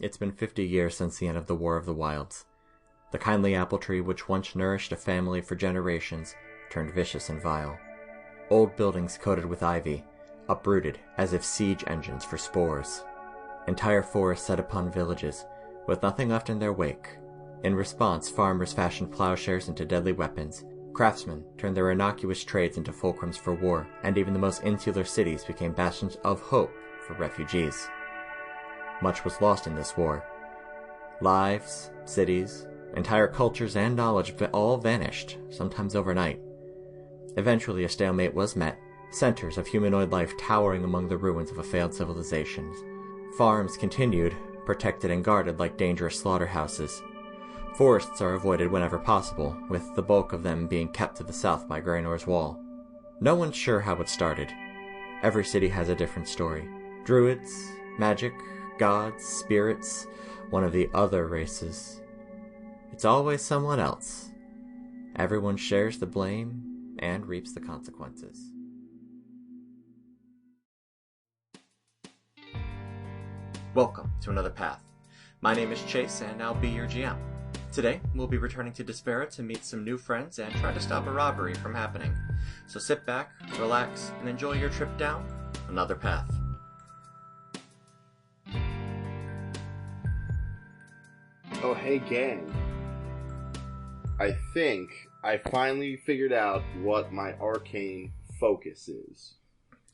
It's been 50 years since the end of the War of the Wilds. The kindly apple tree which once nourished a family for generations turned vicious and vile. Old buildings coated with ivy, uprooted as if siege engines for spores. Entire forests set upon villages, with nothing left in their wake. In response, farmers fashioned plowshares into deadly weapons. Craftsmen turned their innocuous trades into fulcrums for war, and even the most insular cities became bastions of hope for refugees. Much was lost in this war. Lives, cities, entire cultures, and knowledge all vanished, sometimes overnight. Eventually a stalemate was met, centers of humanoid life towering among the ruins of a failed civilization. Farms continued, protected and guarded like dangerous slaughterhouses. Forests are avoided whenever possible, with the bulk of them being kept to the south by Greynor's Wall. No one's sure how it started. Every city has a different story. Druids, magic, gods, spirits, one of the other races. It's always someone else. Everyone shares the blame and reaps the consequences. Welcome to another path. My name is Chase, and I'll be your GM. Today, we'll be returning to Desvera to meet some new friends and try to stop a robbery from happening. So sit back, relax, and enjoy your trip down another path. Oh, hey gang. I think I finally figured out what my arcane focus is.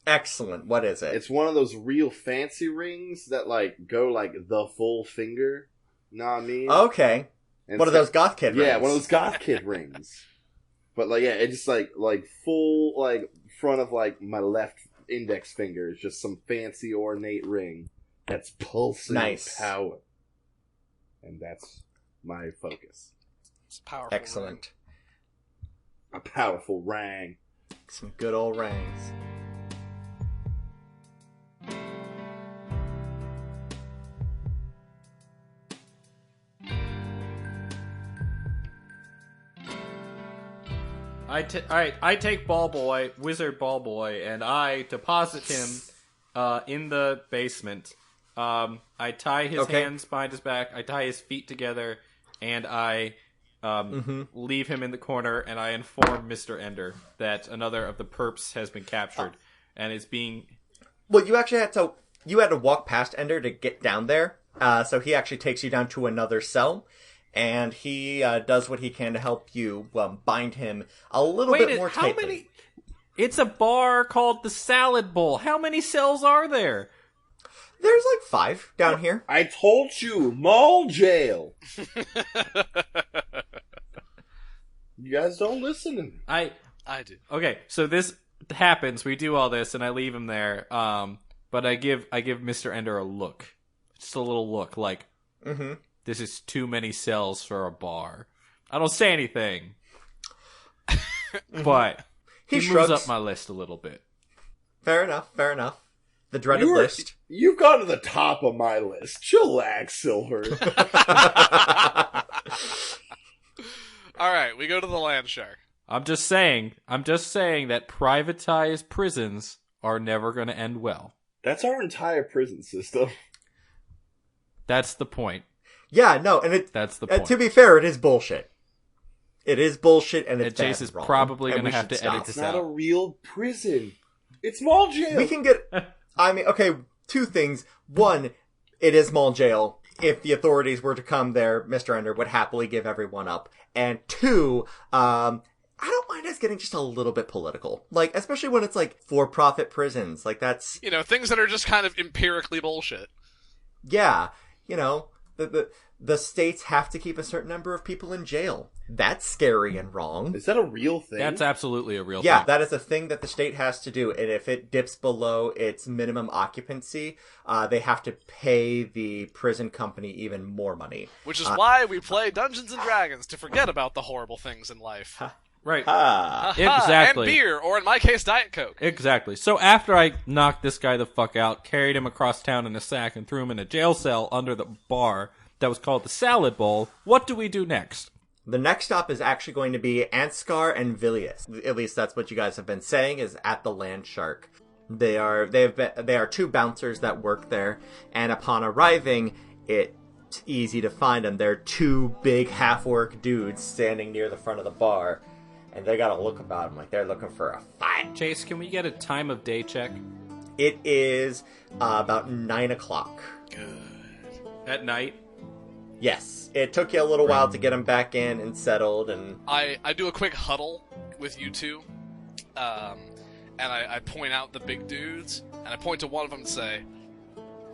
Excellent. What is it? It's one of those real fancy rings that, go, the full finger. Know what I mean? Okay. And one of those goth kid rings. Yeah, one of those goth kid rings. But, it's just, full, front of, my left index finger is just some fancy, ornate ring that's pulsing power. And that's my focus. It's powerful. Excellent. Ring. A powerful ring. Some good old rings. I take Ball Boy, Wizard Ball Boy, and I deposit him in the basement. I tie his hands behind his back, I tie his feet together, and I leave him in the corner, and I inform Mr. Ender that another of the perps has been captured, and is being... Well, you actually had to walk past Ender to get down there, so he actually takes you down to another cell. And he does what he can to help you bind him a little bit more tightly. How many? It's a bar called the Salad Bowl. How many cells are there? There's 5 down here. I told you, mall jail. You guys don't listen to me. I do. Okay, so this happens. We do all this, and I leave him there. But I give Mr. Ender a look, just a little look, like. Mm-hmm. This is too many cells for a bar. I don't say anything. But he moves up my list a little bit. Fair enough. The dreaded list. You've gone to the top of my list. Chillax, Silver. Alright, we go to the Land Shark. I'm just saying that privatized prisons are never going to end well. That's our entire prison system. That's the point. Yeah, no, and that's the point. To be fair, it is bullshit. It is bullshit, and it's Chase is probably going to have to edit this out. It's not a real prison. It's mall jail. We can get... I mean, okay, 2 things. 1, it is mall jail. If the authorities were to come there, Mr. Ender would happily give everyone up. And 2, I don't mind us getting just a little bit political. Especially when it's, for-profit prisons. That's... things that are just kind of empirically bullshit. Yeah, the states have to keep a certain number of people in jail. That's scary and wrong. Is that a real thing? That's absolutely a real thing. Yeah, that is a thing that the state has to do. And if it dips below its minimum occupancy, they have to pay the prison company even more money. Which is why we play Dungeons & Dragons, to forget about the horrible things in life. Right. And Exactly. beer, or in my case, Diet Coke. Exactly. So after I knocked this guy the fuck out, carried him across town in a sack, and threw him in a jail cell under the bar that was called the Salad Bowl, what do we do next? The next stop is actually going to be Anscar and Vilius. At least that's what you guys have been saying, is at the Land Shark. They are 2 bouncers that work there, and upon arriving, it's easy to find them. They're two big half-orc dudes standing near the front of the bar, and they got a look about them like they're looking for a fight. Chase, can we get a time of day check? It is about 9 o'clock. Good. At night? Yes. It took you a little while to get them back in and settled, and... I do a quick huddle with you two, and I point out the big dudes, and I point to one of them and say,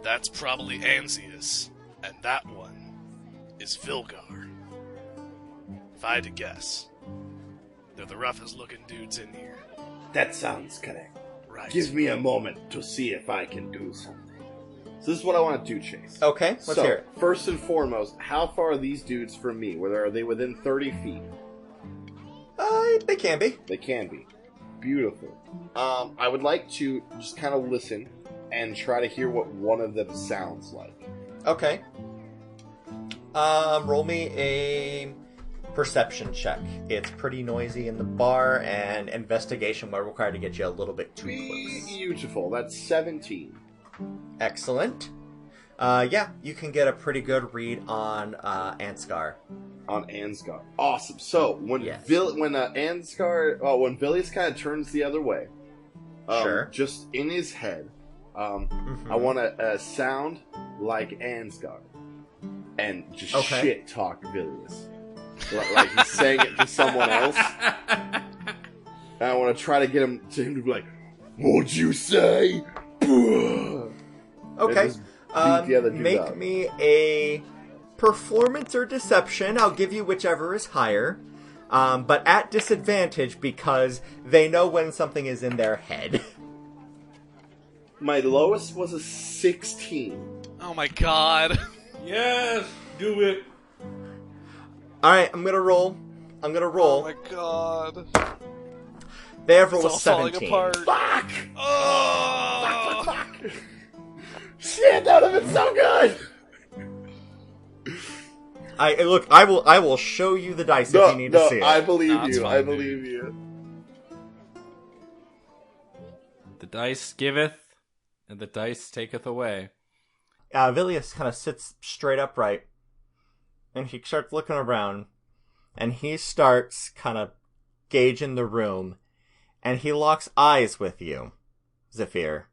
"That's probably Anzius, and that one is Vilgar. If I had to guess, they're the roughest looking dudes in here." That sounds correct. Right. Give me a moment to see if I can do something. So this is what I want to do, Chase. Okay, let's hear it. First and foremost, how far are these dudes from me? Are they within 30 feet? They can be. They can be. Beautiful. I would like to just kind of listen and try to hear what one of them sounds like. Okay. Roll me a perception check. It's pretty noisy in the bar, and investigation will require to get you a little bit too close. Beautiful. That's 17. Excellent. Yeah, you can get a pretty good read on Ansgar. On Ansgar. Awesome. So, when Yes. when Vilius kind of turns the other way, Sure. just in his head, I want to sound like Ansgar and just Okay. shit talk Vilius. Like he's saying it to someone else. And I want to try to get him to be like, "What'd you say?" Okay. just beat the other dude Make up. me a performance or deception. I'll give you whichever is higher. But at disadvantage because they know when something is in their head. My lowest was a 16. Oh my god. Yes! Do it! Alright, I'm gonna roll. Oh my god. They have It's rolled a all falling 17. apart. Fuck! Oh! Fuck! Shit, that would have been so good! I will show you the dice if you need to see it. I believe No, it's you. fine, I dude. believe you. The dice giveth, and the dice taketh away. Vilius kind of sits straight upright, and he starts looking around, and he starts kind of gauging the room, and he locks eyes with you, Zephyr.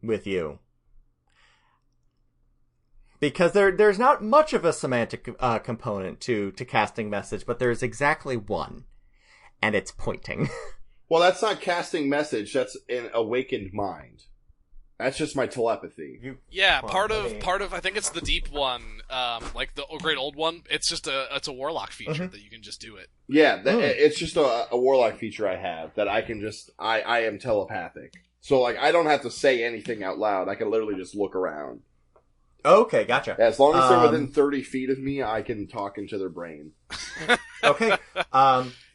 With you. Because there's not much of a semantic component to casting message, but there's exactly one, and it's pointing. Well, that's not casting message. That's an awakened mind. That's just my telepathy. Yeah, Well, part I of mean- I think it's the deep one, like the great old one. It's just it's a warlock feature Mhm. that you can just do it. Yeah, it's just a warlock feature I have that I can just... I am telepathic. So, like, I don't have to say anything out loud. I can literally just look around. Okay, gotcha. As long as they're within 30 feet of me, I can talk into their brain. Okay.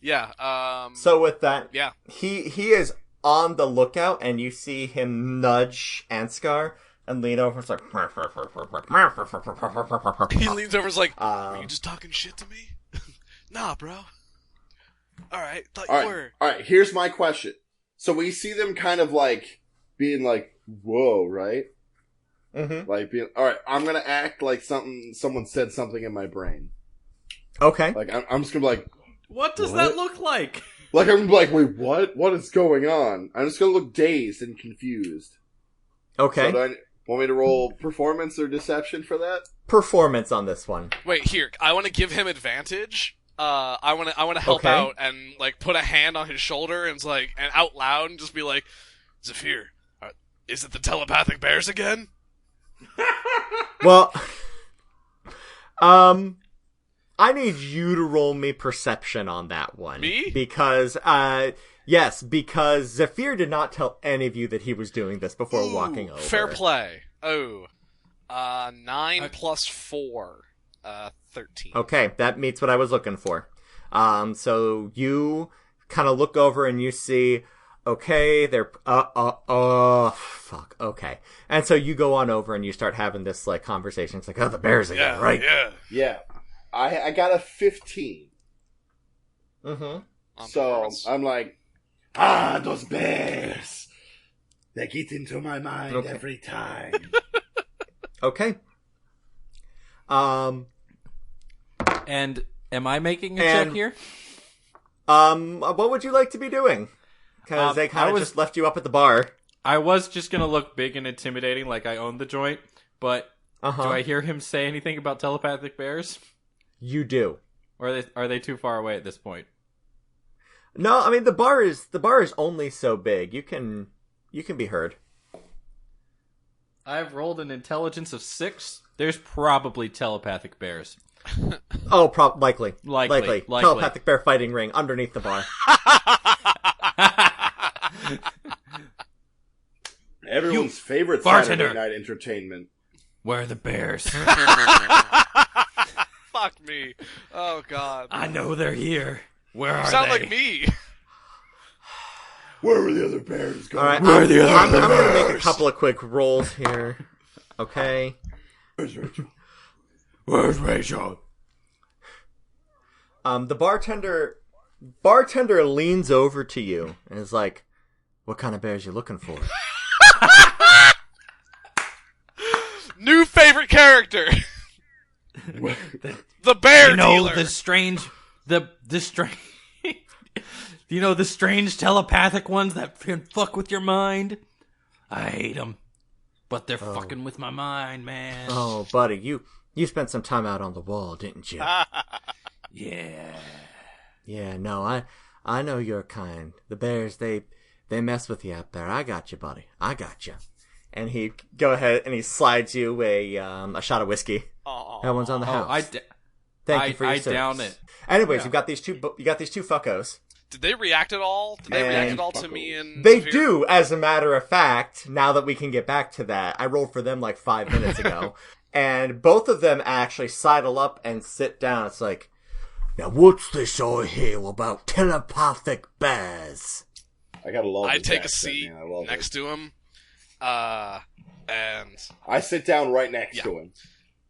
Yeah. So with that, Yeah. he is on the lookout, and you see him nudge Ansgar and lean over. It's like, He leans over, and is like, "Are you um, just talking shit to me?" Nah, bro. All right, thought All you right, were. all right. Here's my question. So we see them kind of like being like, "Whoa," right? mhm. Like being, all right. I'm gonna act like someone said something in my brain. Okay. Like I'm just gonna be like, What does What? that look like? I'm gonna be like, wait, what? What is going on? I'm just gonna look dazed and confused. Okay. So do I want me to roll performance or deception for that? Performance on this one. Wait, here. I want to give him advantage. I want to help Okay. out and like put a hand on his shoulder and and out loud and just be like, "Zephyr, is it the telepathic bears again?" Well, I need you to roll me perception on that one. Me? Because, yes, because Zephyr did not tell any of you that he was doing this before Ooh, walking over. Fair play. Oh, 9 plus 4, 13. Okay, that meets what I was looking for. So you kind of look over and you see, okay, they're, fuck, okay. And so you go on over and you start having this, like, conversation. It's like, oh, the bears again, Yeah, right? Yeah. Yeah, I got a 15. Mm-hmm. On So performance. I'm like, those bears. They get into my mind Okay. every time. Okay. And am I making a check here? What would you like to be doing? Because they kind of just left you up at the bar. I was just gonna look big and intimidating, like I own the joint. But do I hear him say anything about telepathic bears? You do. Or are they too far away at this point? No, I mean the bar is only so big. You can be heard. I've rolled an intelligence of 6. There's probably telepathic bears. Oh, likely. Likely. Telepathic bear fighting ring underneath the bar. Everyone's favorite bartender. Saturday night entertainment. Where are the bears? Fuck me. Oh, God. I know they're here. Where are You sound they? like me. Where were the other bears going? All right, Where are the other I'm bears? going to make a couple of quick rolls here. Okay. Where's Rachel? Where's Rachel? The bartender leans over to you and is like, "What kind of bears you looking for?" New favorite character. The bear dealer. The strange you know the strange telepathic ones that can fuck with your mind? I hate them. But they're fucking with my mind, man. Oh, buddy, you spent some time out on the wall, didn't you? Yeah. Yeah, no, I know your kind. The bears, they mess with you out there. I got you, buddy. I got you. And he go ahead and he slides you a shot of whiskey. Aww. That one's on the house. Thank you for your service. down it. Anyways, you got these two fuckos. Did they react at all? Did they react at all to me and They Zephyr? do, as a matter of fact. Now that we can get back to that, I rolled for them like 5 minutes ago, and both of them actually sidle up and sit down. It's like, now what's this I hear about telepathic bears? I gotta love. I this take a accent, seat man. I love next it. to him, and I sit down right next Yeah. to him,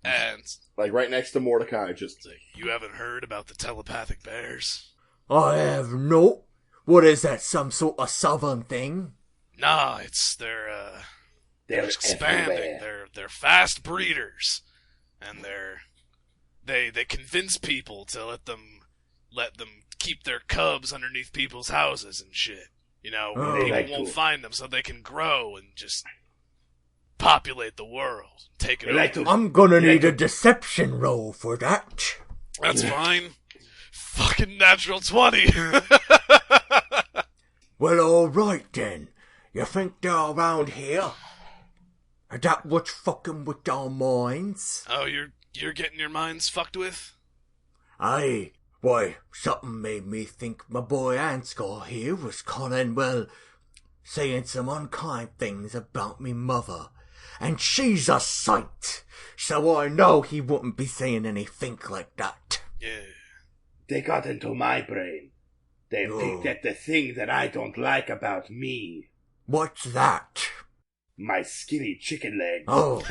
and like right next to Mordecai. Just it's like, you haven't heard about the telepathic bears? I have no. What is that? Some sort of southern thing? Nah, it's they're expanding. everywhere. They're fast breeders, and they convince people to let them keep their cubs underneath people's houses and shit. You know, Oh. where people Like won't to. find them, so they can grow and just populate the world, take it They like over. to- I'm gonna need a deception roll for that. That's fine. Fucking natural 20. Well, alright then. You think they're around here? Are that what's fucking with our minds? Oh, you're getting your minds fucked with? Aye. Why, something made me think my boy Ansgar here was calling, well, saying some unkind things about me mother. And she's a saint, so I know he wouldn't be saying anything like that. Yeah. They got into my brain. They Oh. picked at the thing that I don't like about me. What's that? My skinny chicken legs. Oh.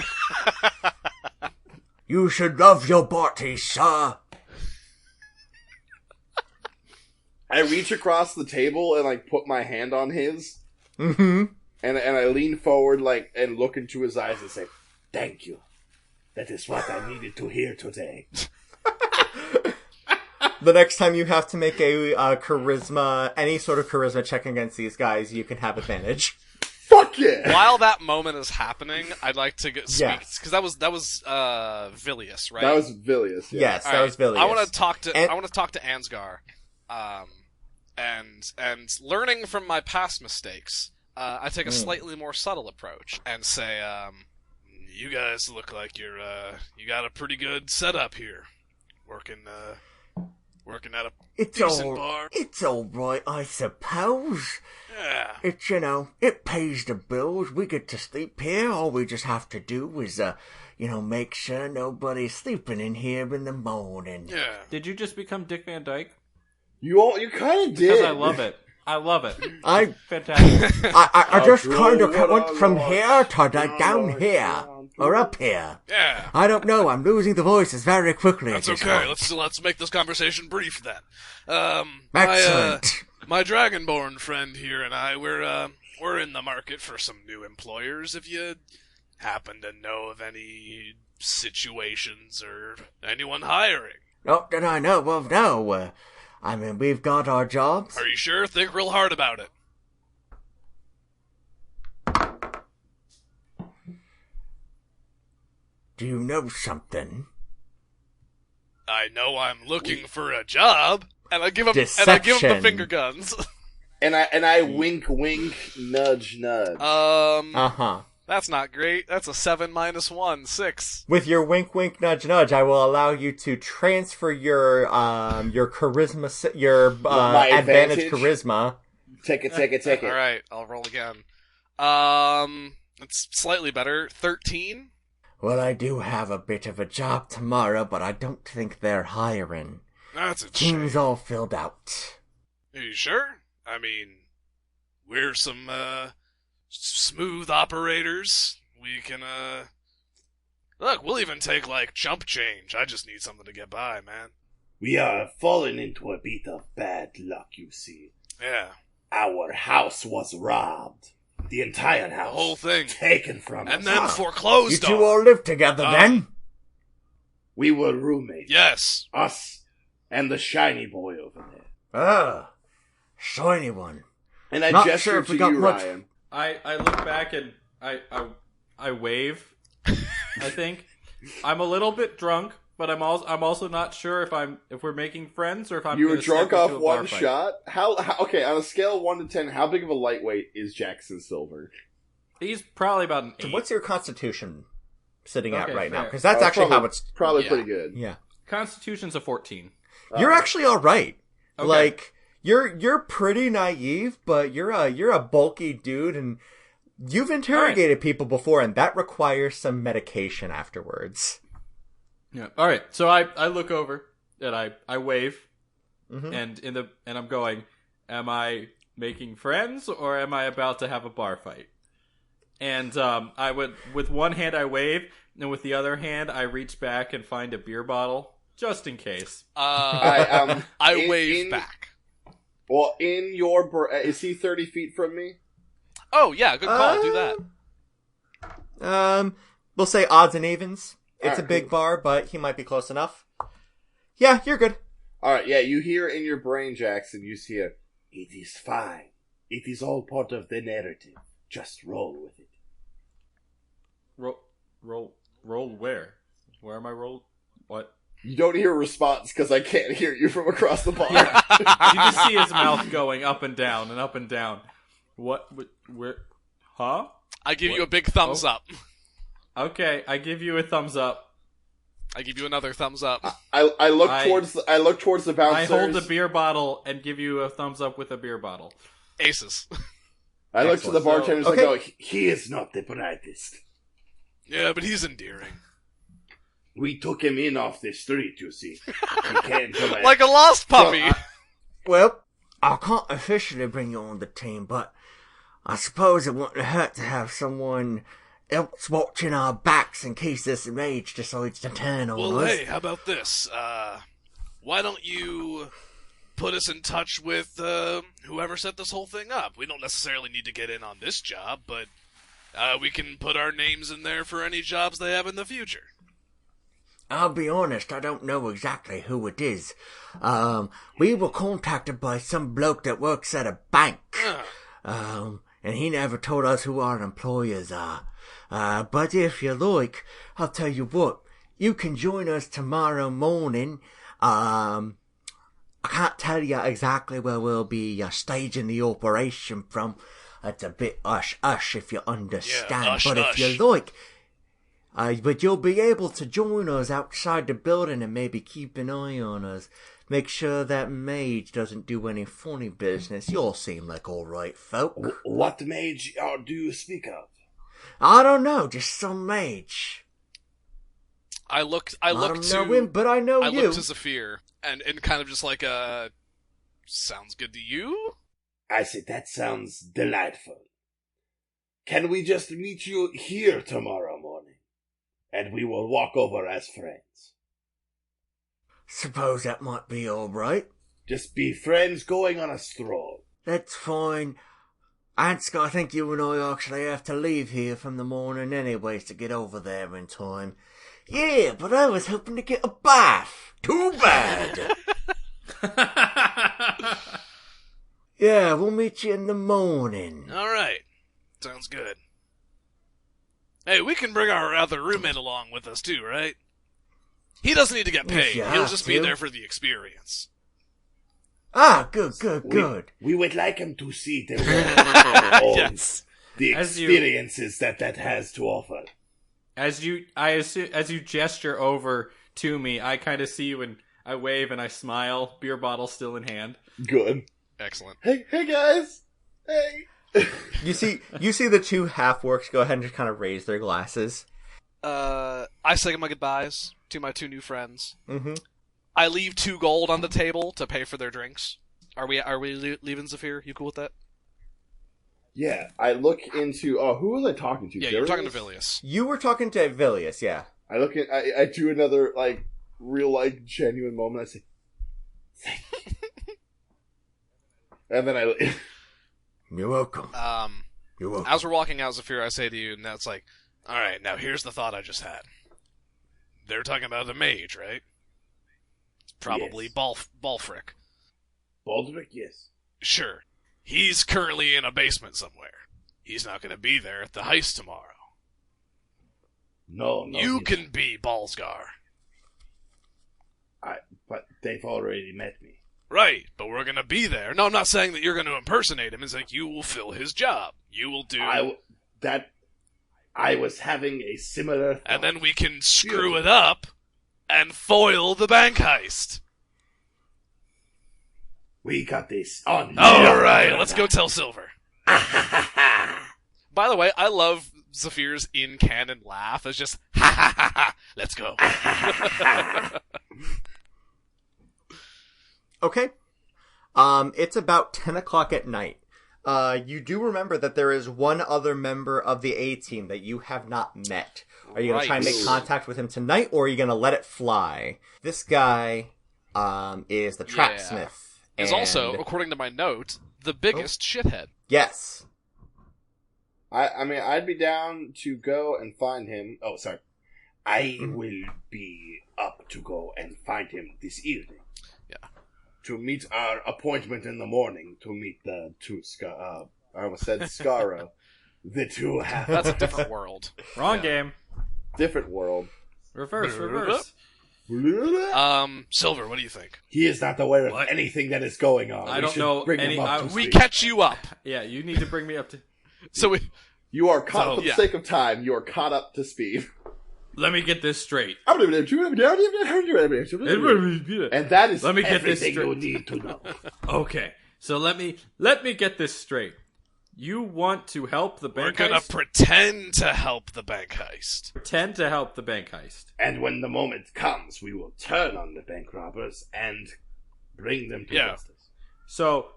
You should love your body, sir. I reach across the table and like put my hand on his, Mm-hmm. and I lean forward like and look into his eyes and say, "Thank you. That is what I needed to hear today." The next time you have to make a charisma, any sort of charisma check against these guys, you can have advantage. Fuck yeah! While that moment is happening, I'd like to speak Yes. because that was Vilius, right? That was Vilius. Yeah. Yes, All that right. was Vilius. I want to talk to And- Ansgar, and learning from my past mistakes, I take a slightly more subtle approach and say, you guys look like you got a pretty good setup here, working at a decent bar. It's all right, I suppose. Yeah. It's, it pays the bills. We get to sleep here. All we just have to do is, make sure nobody's sleeping in here in the morning. Yeah. Did you just become Dick Van Dyke? You kind of did. Because I love it. I love it. I Fantastic. I just I'll kind of draw went what from I here want. to down here. Or up here. Yeah. I don't know. I'm losing the voices very quickly. That's at this okay. point. Let's make this conversation brief then. Excellent. My Dragonborn friend here and I, we're in the market for some new employers. If you happen to know of any situations or anyone hiring. Not that I know of, no. I mean, we've got our jobs. Are you sure? Think real hard about it. Do you know something? I know I'm looking for a job, and I give him Deception. the finger guns. And I wink, nudge, nudge. Uh-huh. That's not great. That's a 7 minus 1, 6. With your wink, nudge, nudge, I will allow you to transfer your charisma, My advantage advantage? charisma. Take it. All right, I'll roll again. It's slightly better. 13. Well, I do have a bit of a job tomorrow, but I don't think they're hiring. That's a shame. Team's all filled out. Are you sure? I mean, we're some smooth operators. We can look, we'll even take like chump change. I just need something to get by, man. We are falling into a bit of bad luck, you see. Yeah. Our house was robbed. The entire house. The whole thing. Taken from us. And then foreclosed You two on. all live together, then? We were roommates. Yes. Us and the shiny boy over there. Ah, shiny one. And I Not gestured sure if to we got you, much- Ryan. I look back and I wave. I think I'm a little bit drunk, but I'm also not sure if we're making friends or if I'm. You were gonna drunk step off into a bar one fight. shot? How okay, on a scale of 1 to 10, how big of a lightweight is Jackson Silver? He's probably about an 8. So what's your constitution sitting at Okay, right now? fair. Because that's actually probably, how it's... Probably Yeah. pretty good. Yeah. Constitution's a 14. You're actually all right. Okay. Like, you're pretty naive, but you're a bulky dude, and you've interrogated people before, and that requires some medication afterwards. Yeah. All right. So I look over and I wave, Mhm. and I'm going. Am I making friends or am I about to have a bar fight? And I would, with one hand I wave, and with the other hand I reach back and find a beer bottle just in case. I in- wave in- back. Well, in your... is he 30 feet from me? Oh, yeah, good call. Do that. We'll say odds and evens. It's Alright, a big cool. bar, but he might be close enough. Yeah, you're good. Alright, yeah, you hear in your brain, Jackson, you hear, it is fine. It is all part of the narrative. Just roll with it. Roll where? Where am I rolled? What? You don't hear a response because I can't hear you from across the bar. You just see his mouth going up and down and up and down. What? Where? Huh? I give you What? a big thumbs up. Okay, I give you a thumbs up. I give you another thumbs up. I look towards the I bouncers. hold a beer bottle and give you a thumbs up with a beer bottle. Aces. I look to the Excellent. bartenders Okay. and I go, he is not the brightest. Yeah, but he's endearing. We took him in off the street, you see. He can't come back. Like a lost puppy. Well, I can't officially bring you on the team, but I suppose it wouldn't hurt to have someone else watching our backs in case this rage decides to turn on Well, us. hey, how about this? Why don't you put us in touch with whoever set this whole thing up? We don't necessarily need to get in on this job, but we can put our names in there for any jobs they have in the future. I'll be honest, I don't know exactly who it is. We were contacted by some bloke that works at a bank. And he never told us who our employers are. But if you like, I'll tell you what, you can join us tomorrow morning. I can't tell you exactly where we'll be staging the operation from. It's a bit hush-hush if you understand. hush, but hush. if you like, but you'll be able to join us outside the building and maybe keep an eye on us. Make sure that mage doesn't do any funny business. You all seem like alright folk. What mage do you speak of? I don't know, just some mage. I look I to don't know him, but I know I you. look to Zephyr and kind of just like sounds good to you? I said, that sounds delightful. Can we just meet you here tomorrow morning? And we will walk over as friends. Suppose that might be alright. Just be friends going on a stroll. That's fine. Ansgar, I think you and I actually have to leave here from the morning anyways to get over there in time. Yeah, but I was hoping to get a bath. Too bad. Yeah, we'll meet you in the morning. All right. Sounds good. Hey, we can bring our other roommate along with us too, right? He doesn't need to get paid. Yeah, He'll just be too. there for the experience. Ah, good. We would like him to see the world. Yes. The As you- experiences that has to offer. As you gesture over to me, I kind of see you and I wave and I smile, beer bottle still in hand. Good. Excellent. Hey guys. Hey. You see the two half-orcs go ahead and just kind of raise their glasses. I say my goodbyes to my two new friends. Mm-hmm. I leave 2 gold on the table to pay for their drinks. Are we leaving, Zephyr? You cool with that? Yeah, I look into. Oh, who was I talking to? Yeah, you're talking to Vilius? Vilius. You were talking to Vilius, yeah. I look at. I do another real genuine moment. I say, "Thank you," and then I. You're welcome. You're welcome. As we're walking out, Zephyr, I say to you, and that's like, all right, now here's the thought I just had. They're talking about a mage, right? It's probably Yes. Balfrick. Baldric, yes. Sure. He's currently in a basement somewhere. He's not going to be there at the heist tomorrow. No, You he's- can be Balsgar. But they've already met me. Right, but we're going to be there. No, I'm not saying that you're going to impersonate him. It's like you will fill his job. You will do... I was having a similar thought. And then we can screw it up and foil the bank heist. We got this on. All right, let's go tell Silver. By the way, I love Zephyr's in-canon laugh. It's just, ha ha ha ha, let's go. Okay. It's about 10 o'clock at night. You do remember that there is one other member of the A-team that you have not met. Are you going to try and Right. make contact with him tonight, or are you going to let it fly? This guy, is the trapsmith. Is also, according to my note, the biggest shithead. Yes. I mean, I'd be down to go and find him. Oh, sorry. I will be up to go and find him this evening. Yeah. To meet our appointment in the morning to meet the two I almost said Scaro. The two half. That's a different world. Wrong Yeah. game. Different world. Reverse. Silver, what do you think? He is not aware of What? anything that is going on. I We don't should know bring him any- up to We speed. catch you up. Yeah, you need to bring me up to... So we... You are caught So, for the yeah. sake of time. You are caught up to speed. Let me get this straight. And And that is Let me get this everything you straight. need to know. Okay, so let me get this straight. You want to help the We're bank gonna heist? pretend to help the bank heist. Pretend to help the bank heist. And when the moment comes, we will turn on the bank robbers and bring them to Yeah. justice. So,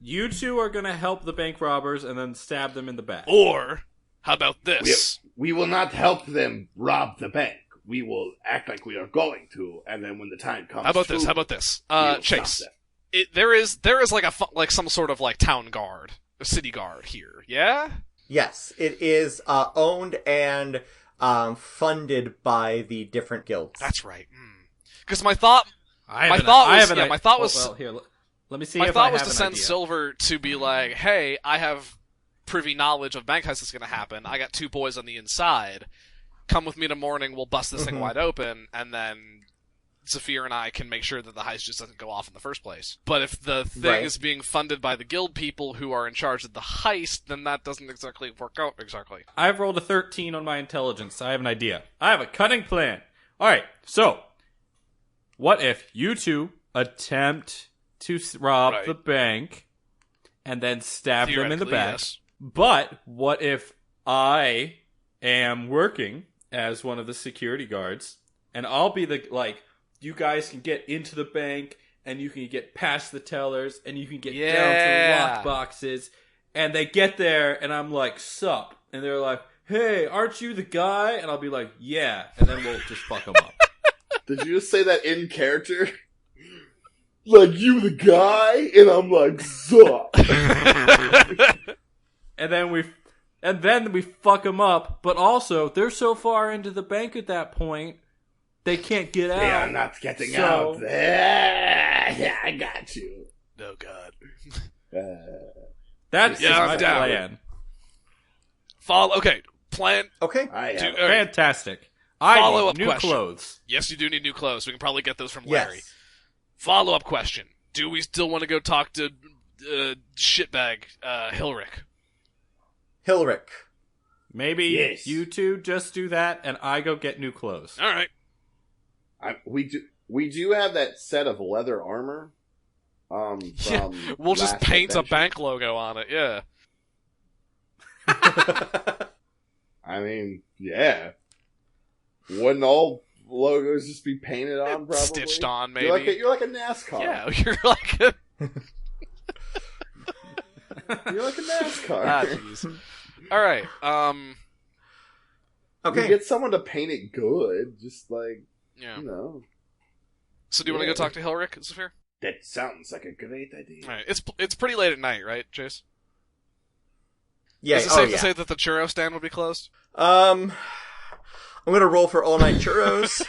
you two are going to help the bank robbers and then stab them in the back. Or, how about this? We will not help them rob the bank. We will act like we are going to, and then when the time comes, How about this? to, How about this? we will Chase. stop There is like some sort of like town guard, a city guard here. Yeah. Yes, it is owned and funded by the different guilds. That's right. Because my thought My thought was- Well, here, let me see My if thought I was have to an send idea. Silver to be like, hey, I have privy knowledge of bank heist that's going to happen. I got 2 boys on the inside. Come with me tomorrow morning. We'll bust this thing wide open, and then Zephyr and I can make sure that the heist just doesn't go off in the first place. But if the thing Right. is being funded by the guild people who are in charge of the heist, then that doesn't exactly work out exactly. I've rolled a 13 on my intelligence. I have an idea. I have a cunning plan. All right, so what if you two attempt to rob Right. the bank and then stab them in the Theoretically, back? yes. But what if I am working as one of the security guards and I'll be the, like, you guys can get into the bank and you can get past the tellers and you can get down to Yeah. the lock boxes, and they get there and I'm like, sup? And they're like, hey, aren't you the guy? And I'll be like, yeah. And then we'll just fuck them up. Did you just say that in character? Like, you the guy? And I'm like, sup? And then we fuck them up, but also they're so far into the bank at that point They can't get out. They are not getting So- out. Yeah, I got you. Oh God. That's Yeah, I'm my down. plan. Follow. Okay. Plan. Okay. I Do, have. all right. Fantastic. I Follow need up new question. clothes. Yes, you do need new clothes. We can probably get those from Larry. Yes. Follow up question: do we still want to go talk to shitbag Hilric? Hilric. Maybe Yes. you two just do that, and I go get new clothes. All right. We do have that set of leather armor. Yeah, From we'll just last paint adventure. a bank logo on it. Yeah. I mean, yeah. Wouldn't all logos just be painted on? Probably Stitched on, maybe. You're like a NASCAR. Yeah, you're like a... You're like a NASCAR. Ah, jeez. All right. Okay. You get someone to paint it good, just like Yeah. you know. So do you want to go talk to Hilric, Zafir? That sounds like a great idea. All right. It's pretty late at night, right, Chase? Yeah. Is it safe to say that the churro stand would be closed? I'm gonna roll for all night churros.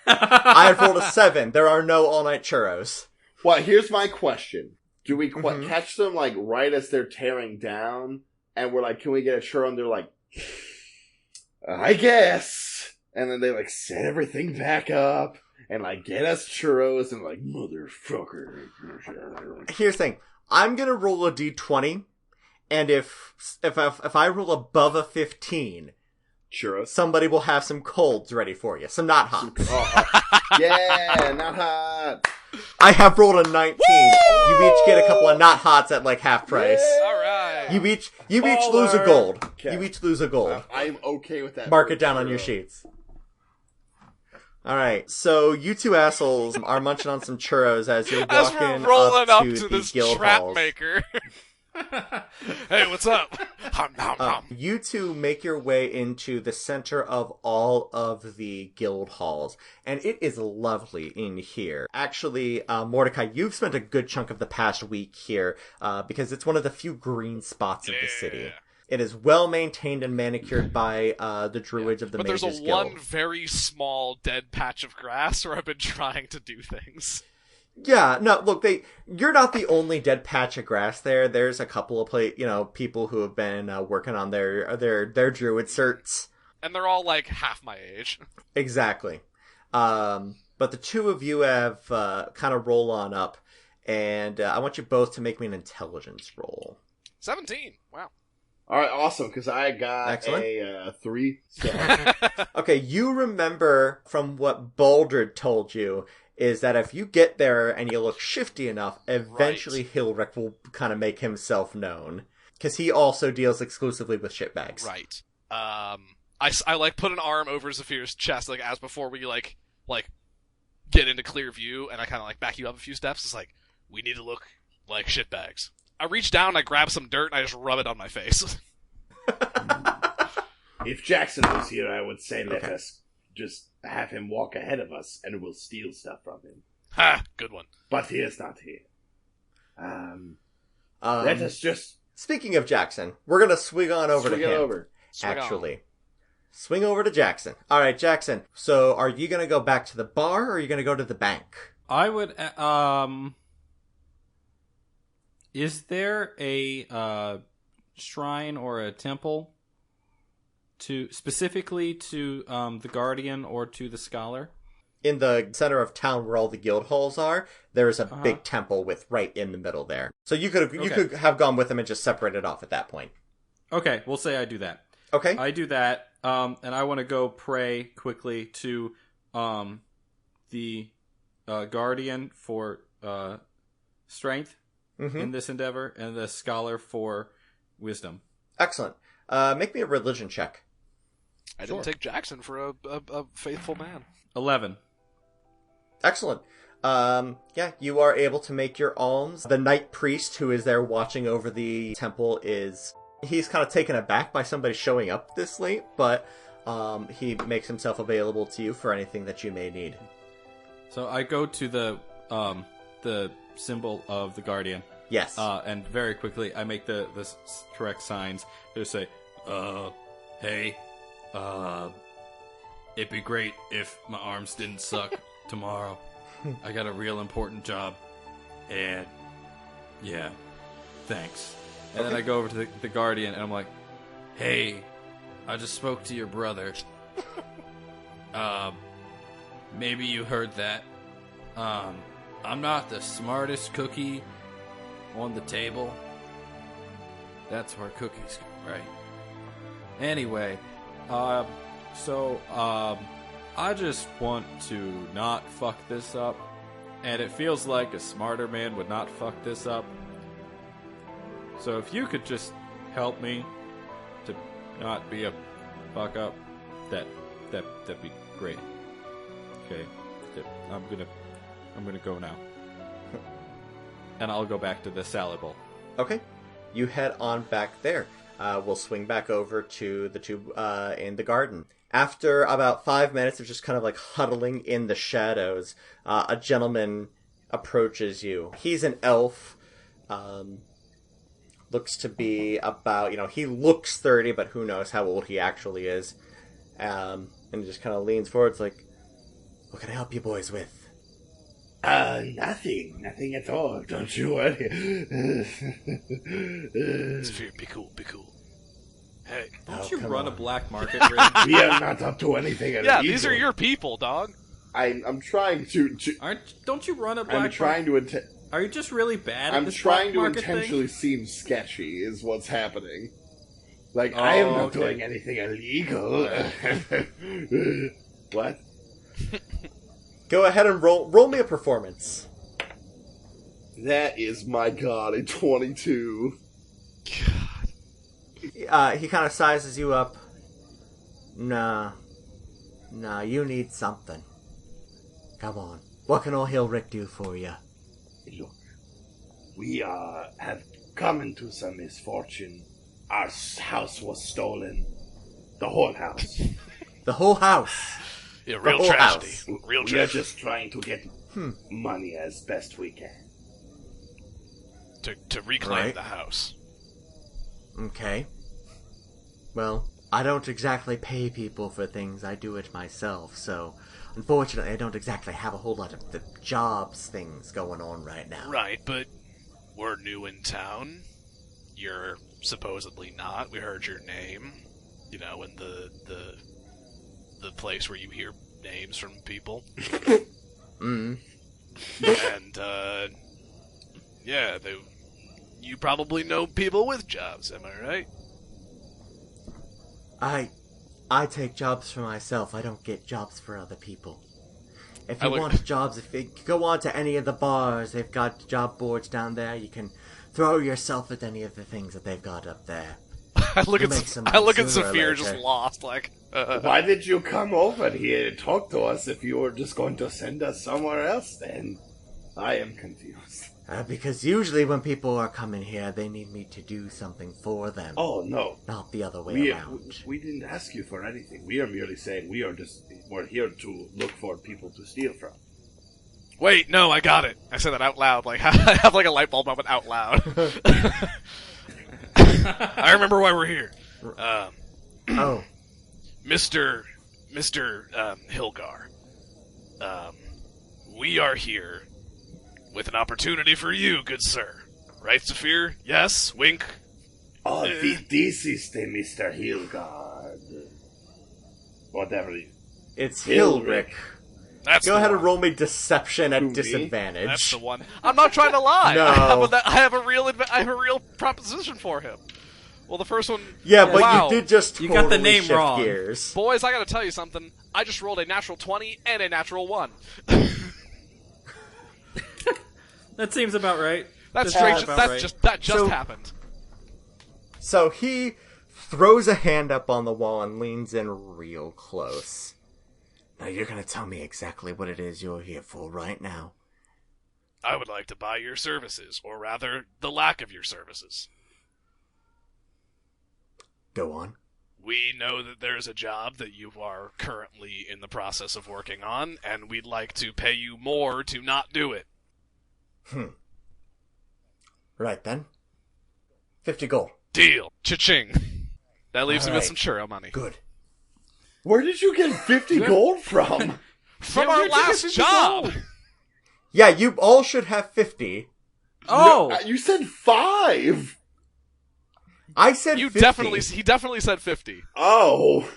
I have rolled a 7. There are no all night churros. Well, here's my question: do we Mhm. catch them like right as they're tearing down, and we're like, "Can we get a churro?" And they're like, "I guess." And then they like set everything back up and like get us churros and like motherfucker. Here's the thing. I'm gonna roll a d20, and if I roll above a 15, Churros. somebody will have some colds ready for you. Some not hot. Yeah, not hot. I have rolled a 19. You each get a couple of not hots at like half price. Yeah. All right. You each lose a gold. Okay. You each lose a gold. I'm okay with that. Mark for it down on churro. your sheets. Alright, so you two assholes are munching on some churros as you're As walking we're rolling up up to to the this guild trap halls. maker. Hey, what's up? Hum, hum, hum. You two make your way into the center of all of the guild halls, and it is lovely in here. Actually, Mordecai, you've spent a good chunk of the past week here, because it's one of the few green spots of the city. Yeah. It is well maintained and manicured by the druids of the But there's Mages a Guild. one very small dead patch of grass where I've been trying to do things. Yeah, no, look, you're not the only dead patch of grass there. There's a couple of people who have been working on their druid certs. And they're all like half my age. Exactly. But the two of you have kind of roll on up, and I want you both to make me an intelligence roll. 17. Wow. All right, awesome. Because I got Excellent. a 3. So. Okay, you remember from what Baldred told you is that if you get there and you look shifty enough, eventually Hilric will kind of make himself known. Because he also deals exclusively with shitbags. Right. I like put an arm over Zafir's chest, like as before we like get into clear view, and I kind of like back you up a few steps. It's like, we need to look like shitbags. I reach down, I grab some dirt, and I just rub it on my face. If Jackson was here, I would say let us just have him walk ahead of us, and we'll steal stuff from him. Ha! Good one. But he is not here. Let us just Speaking of Jackson, we're going to swing on over swing to it him. over. Swing on. Actually. Swing over to Jackson. All right, Jackson. So are you going to go back to the bar, or are you going to go to the bank? I would. Is there a shrine or a temple specifically to the Guardian or to the Scholar? In the center of town where all the guild halls are, there's a big temple with right in the middle there. So you could have gone with them and just separated off at that point. Okay, we'll say I do that. Okay. I do that, and I want to go pray quickly to the Guardian for strength in this endeavor, and the Scholar for wisdom. Excellent. Make me a religion check. I didn't take Jackson for a faithful man. 11. Excellent. Yeah, you are able to make your alms. The night priest who is there watching over the temple he's kind of taken aback by somebody showing up this late, but he makes himself available to you for anything that you may need. So I go to the symbol of the Guardian. Yes. And very quickly I make the correct signs to say, hey, it'd be great if my arms didn't suck tomorrow. I got a real important job. And, yeah, thanks. And then I go over to the Guardian, and I'm like, hey, I just spoke to your brother. Maybe you heard that. I'm not the smartest cookie on the table. That's where cookies go, right? Anyway, I just want to not fuck this up. And it feels like a smarter man would not fuck this up. So if you could just help me to not be a fuck up, that'd be great. Okay, I'm gonna go now, and I'll go back to the salad bowl. Okay, you head on back there. We'll swing back over to the two in the garden. After about 5 minutes of just kind of like huddling in the shadows, a gentleman approaches you. He's an elf. Looks to be about, he looks 30, but who knows how old he actually is. And he just kind of leans forward. It's like, what can I help you boys with? Nothing at all. Don't you worry. Sphere, be cool. Hey, Don't you run on. a black market ring? We are not up to anything illegal. yeah, these are your people, dog. I'm trying to. Don't you run a black I'm trying market? to. Are you just really bad at I'm this trying black to market intentionally seem sketchy. Is what's happening. Like I am not okay. doing anything illegal. What? Go ahead and roll me a performance. That is, my God, a 22. He kind of sizes you up. Nah, you need something. Come on. What can old Hilrick do for you? Look, we have come into some misfortune. Our house was stolen. The whole house. The whole house. Yeah, real whole tragedy. house. Real We are tragedy. just trying to get money as best we can. To reclaim Right. the house. Okay. Well, I don't exactly pay people for things. I do it myself, so unfortunately I don't exactly have a whole lot of the jobs things going on right now. Right, but we're new in town. You're supposedly not. We heard your name, in the place where you hear names from people. Mm. And yeah, you probably know people with jobs, am I right? I take jobs for myself. I don't get jobs for other people. If I you look- want jobs, if you go on to any of the bars, they've got job boards down there. You can throw yourself at any of the things that they've got up there. I look You at make some I look at money sooner or Saphir later. just lost, like. Why did you come over here to talk to us if you were just going to send us somewhere else then? I am confused. Because usually when people are coming here, they need me to do something for them. Oh, no. Not the other way around. We didn't ask you for anything. We are merely saying we're here to look for people to steal from. Wait, no, I got it. I said that out loud. Like I have like a light bulb moment out loud. I remember why we're here. Oh, Mr. Hilgar. We are here with an opportunity for you, good sir. Right, Saphir? Yes? Wink? Oh, this is the Mr. Hilgard. Whatever. it's Hilrick. Hilrick. That's Go the ahead one. and roll me deception at Who, me? disadvantage. That's the one. I'm not trying to lie. No. I have a real proposition for him. Well, the first one... Yeah, but wow. you did just You got the totally name shift wrong. gears. Boys, I gotta tell you something. I just rolled a natural 20 and a natural 1. That seems about right. That's That straight. seems about That right. just So- happened. So he throws a hand up on the wall and leans in real close. Now you're gonna tell me exactly what it is you're here for right now. I would like to buy your services, or rather, the lack of your services. Go on. We know that there's a job that you are currently in the process of working on, and we'd like to pay you more to not do it. Right then. 50 gold. Deal. Cha-ching. That leaves me with Alright. some churro money. Good. Where did you get 50 gold from? From our last job. Yeah, you all should have 50. Oh! No, you said 5! I said You 50. he definitely said 50. Oh.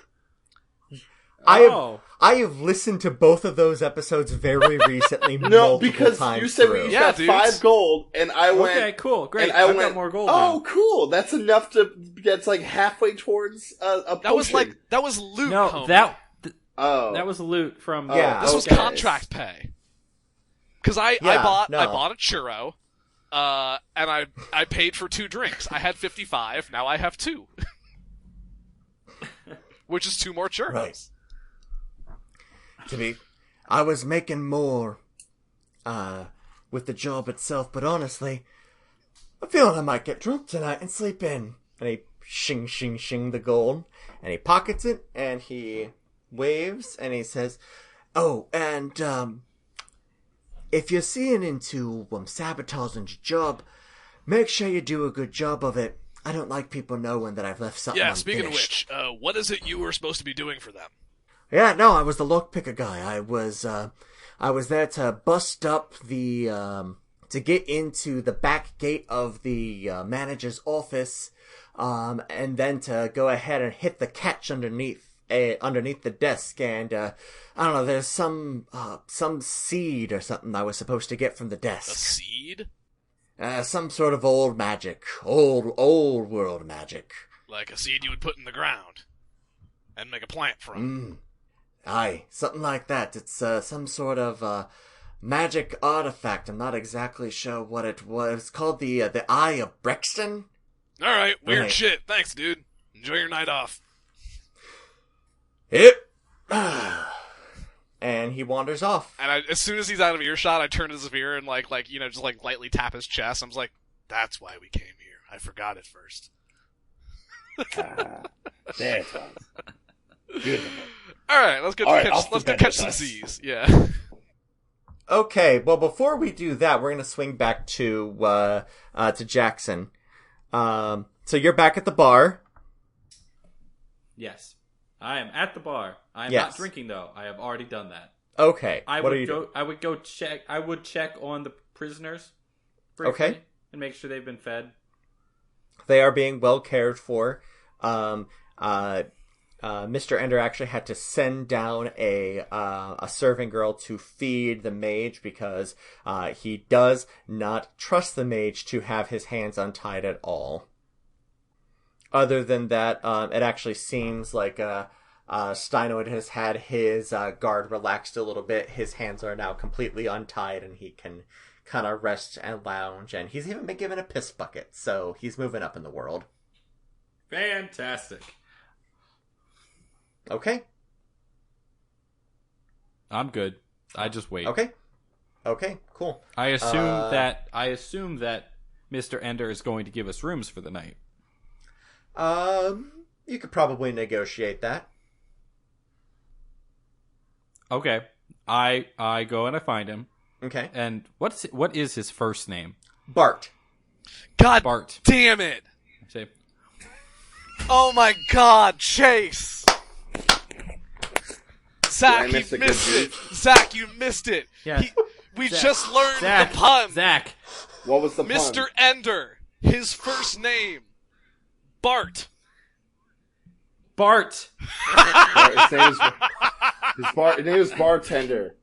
I have listened to both of those episodes very recently. No, multiple because times you said through. we each Yeah, got dudes. 5 gold, and I went... Okay, cool, great. And I I've went, got more gold oh, now. cool, that's enough to get like halfway towards a potion. That was loot. No, homie. that was loot from... Yeah. This was okay. contract pay. Because I Yeah, bought no. a churro, and I paid for 2 drinks. I had 55. Now I have 2, which is 2 more churros. Right. I was making more with the job itself, but honestly, I'm feeling I might get drunk tonight and sleep in. And he shing the gold, and he pockets it, and he waves, and he says, "Oh, and if you're seeing into sabotaging your job, make sure you do a good job of it. I don't like people knowing that I've left something Yeah, unfinished." speaking of which, what is it you were supposed to be doing for them? Yeah, no, I was the lockpicker guy. I was there to bust up the, to get into the back gate of the manager's office, and then to go ahead and hit the catch underneath the desk. And I don't know, there's some seed or something I was supposed to get from the A desk. seed? Some sort of old magic, old world magic. Like a seed you would put in the ground and make a plant from. Aye, something like that. It's some sort of magic artifact. I'm not exactly sure what it was. It's called the Eye of Brexton. Alright, weird Right. shit. Thanks, dude. Enjoy your night off. Yep. And he wanders off. And as soon as he's out of earshot, I turn to Zavir and just lightly tap his chest. I'm just like, that's why we came here. I forgot it first. There it was. Beautiful. Alright, let's go off the catch some bus. Z's. Yeah. Okay, well, before we do that, we're gonna swing back to Jackson. So you're back at the bar. Yes. I am at the bar. I am Yes. not drinking, though. I have already done that. Okay. I what would are you go. doing? I would go check. I would check on the prisoners. Briefly, Okay. And make sure they've been fed. They are being well cared for. Mr. Ender actually had to send down a serving girl to feed the mage because he does not trust the mage to have his hands untied at all. Other than that, it actually seems like Steinoid has had his guard relaxed a little bit. His hands are now completely untied and he can kind of rest and lounge. And he's even been given a piss bucket, so he's moving up in the world. Fantastic. Okay. I'm good. I just wait. Okay, cool. I assume that Mr. Ender is going to give us rooms for the night. You could probably negotiate that. Okay. I go and I find him. Okay. And what is his first name? Bart. God Bart. damn it! I say, Oh my god, Chase! Zach, I you missed a good missed it! juice? Zach, you missed it! Yeah. We Zach. just learned Zach. the pun! Zach. What was the Mr. pun? Ender, his first name, Bart. Bart. His name is Bartender.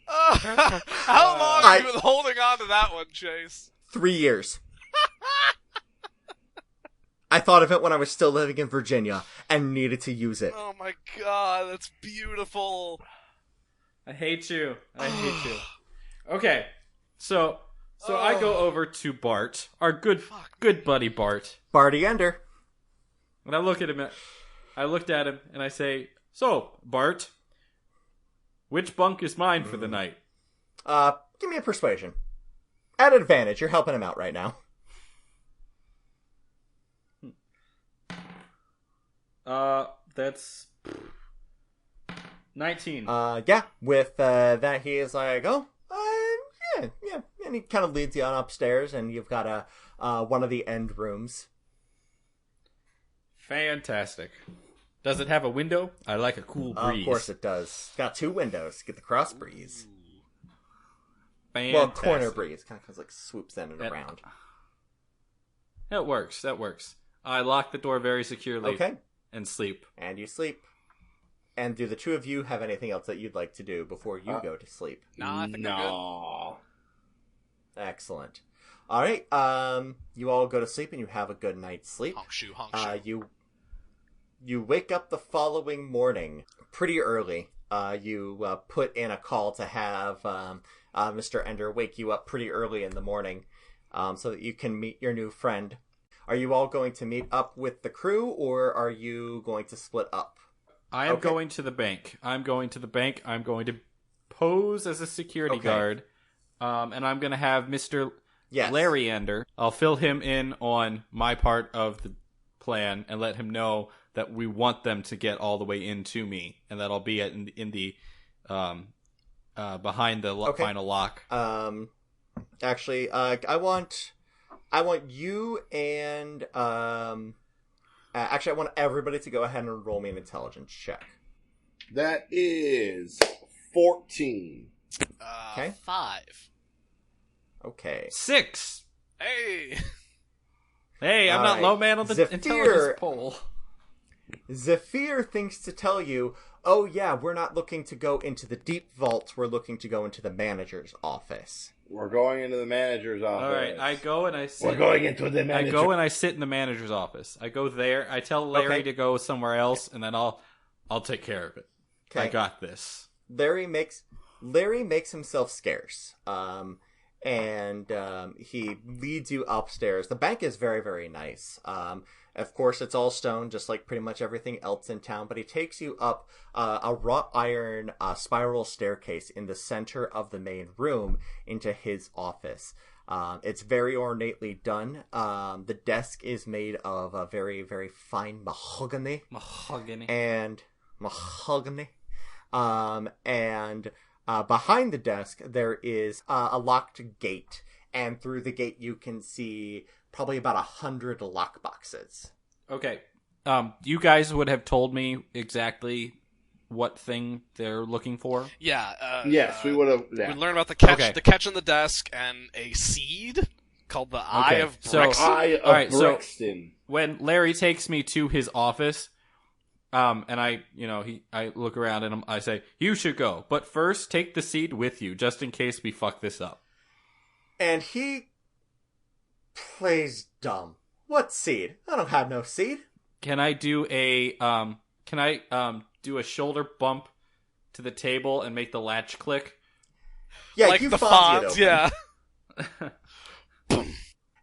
How long have you been holding on to that one, Chase? 3 years. I thought of it when I was still living in Virginia and needed to use it. Oh my god, that's beautiful. I hate you. I hate you. Okay. So I go over to Bart, our good buddy Bart. Barty Ender. And I looked at him and I say, "So, Bart, which bunk is mine for the night?" Give me a persuasion. At advantage, you're helping him out right now. That's 19. Yeah, with that he is like, yeah, and he kind of leads you on upstairs, and you've got one of the end rooms. Fantastic. Does it have a window? I like a cool breeze. Of course it does. It's got 2 windows. Get the cross breeze. Fantastic. Well, corner breeze. Kind of like swoops in and around. That works. I lock the door very securely. Okay. And sleep. And you sleep. And do the 2 of you have anything else that you'd like to do before you go to sleep? Nah, I think I'm good. Excellent. All right. You all go to sleep and you have a good night's sleep. Honk shoe. You wake up the following morning pretty early. You put in a call to have Mr. Ender wake you up pretty early in the morning so that you can meet your new friend. Are you all going to meet up with the crew, or are you going to split up? I am going to the bank. I'm going to pose as a security guard. And I'm going to have Mr. Larry Ender. I'll fill him in on my part of the plan and let him know that we want them to get all the way into me, and that I'll be in the behind the final lock. Actually, I want you and actually I want everybody to go ahead and roll me an intelligence check. That is 14. Okay. 5. Okay. 6. Hey, I'm not low man on the intelligence poll. Zephyr thinks to tell you, oh yeah, we're not looking to go into the deep vaults, we're looking to go into the manager's office. We're going into the manager's office. All right, I go and I sit. We're going into the manager. I go and I sit in the manager's office. I go there. I tell Larry to go somewhere else, and then I'll take care of it. Okay. I got this. Larry makes himself scarce. And he leads you upstairs. The bank is very, very nice. Of course, it's all stone, just like pretty much everything else in town. But he takes you up a wrought iron spiral staircase in the center of the main room into his office. It's very ornately done. The desk is made of a very, very fine mahogany. And behind the desk, there is a locked gate, and through the gate you can see probably about 100 lockboxes. Okay. You guys would have told me exactly what thing they're looking for? Yeah. Yes, we would have. Yeah. We learned about the catch on the desk, and a seed called the Eye of Brexton. Brexton. When Larry takes me to his office, and I look around and I say, you should go, but first take the seed with you, just in case we fuck this up. And he plays dumb. What seed? I don't have no seed. Can I do a shoulder bump to the table and make the latch click? Yeah, like you the Fonz, yeah.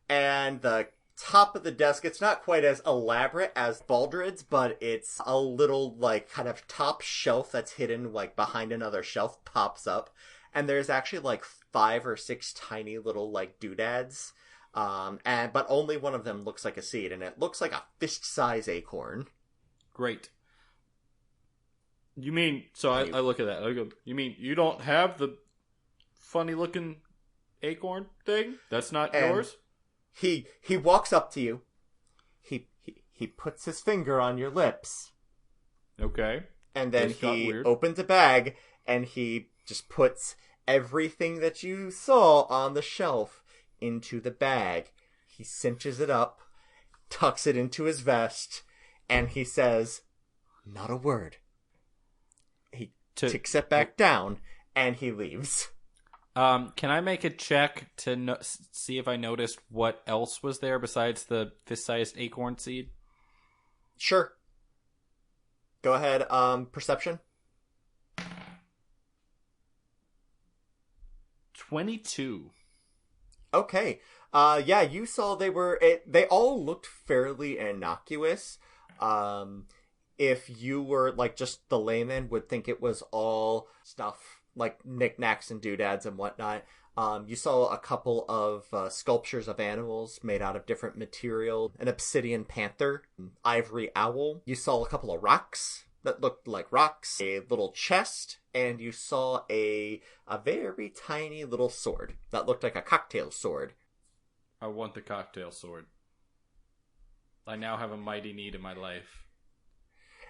And the top of the desk, it's not quite as elaborate as Baldred's, but it's a little like kind of top shelf that's hidden like behind another shelf pops up, and there's actually like 5 or 6 tiny little like doodads, but only one of them looks like a seed, and it looks like a fist-size acorn. Great. You mean, so I look at that, I go, you mean you don't have the funny-looking acorn thing? That's not yours? He walks up to you. He puts his finger on your lips. Okay. And then he opens a bag, and he just puts everything that you saw on the shelf into the bag. He cinches it up, tucks it into his vest, and he says, not a word. He ticks it back down, and he leaves. Can I make a check to see if I noticed what else was there besides the fist-sized acorn seed? Sure. Go ahead. Perception. 22. Okay. Yeah, you saw they all looked fairly innocuous. If you were like just the layman would think it was all stuff like knickknacks and doodads and whatnot. You saw a couple of sculptures of animals made out of different material. An obsidian panther, ivory owl. You saw a couple of rocks that looked like rocks. A little chest. And you saw a very tiny little sword that looked like a cocktail sword. I want the cocktail sword. I now have a mighty need in my life.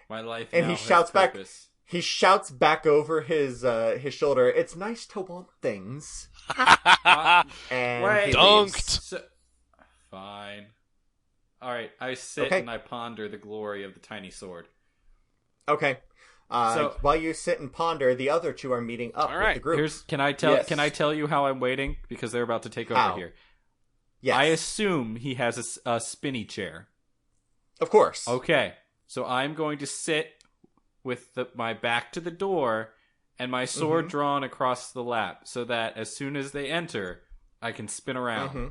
My life And now he has shouts back. purpose. He shouts back over his shoulder. It's nice to want things. And Wait. he Dunked. leaves. So, fine. Alright, I sit Okay. and I ponder the glory of the tiny sword. Okay. So- While you sit and ponder, the other two are meeting up All with right. the group. Can I tell you how I'm waiting? Because they're about to take over How? here. Yes. I assume he has a spinny chair. Of course. Okay, so I'm going to sit with my back to the door and my sword drawn across the lap, so that as soon as they enter, I can spin around, Mm-hmm.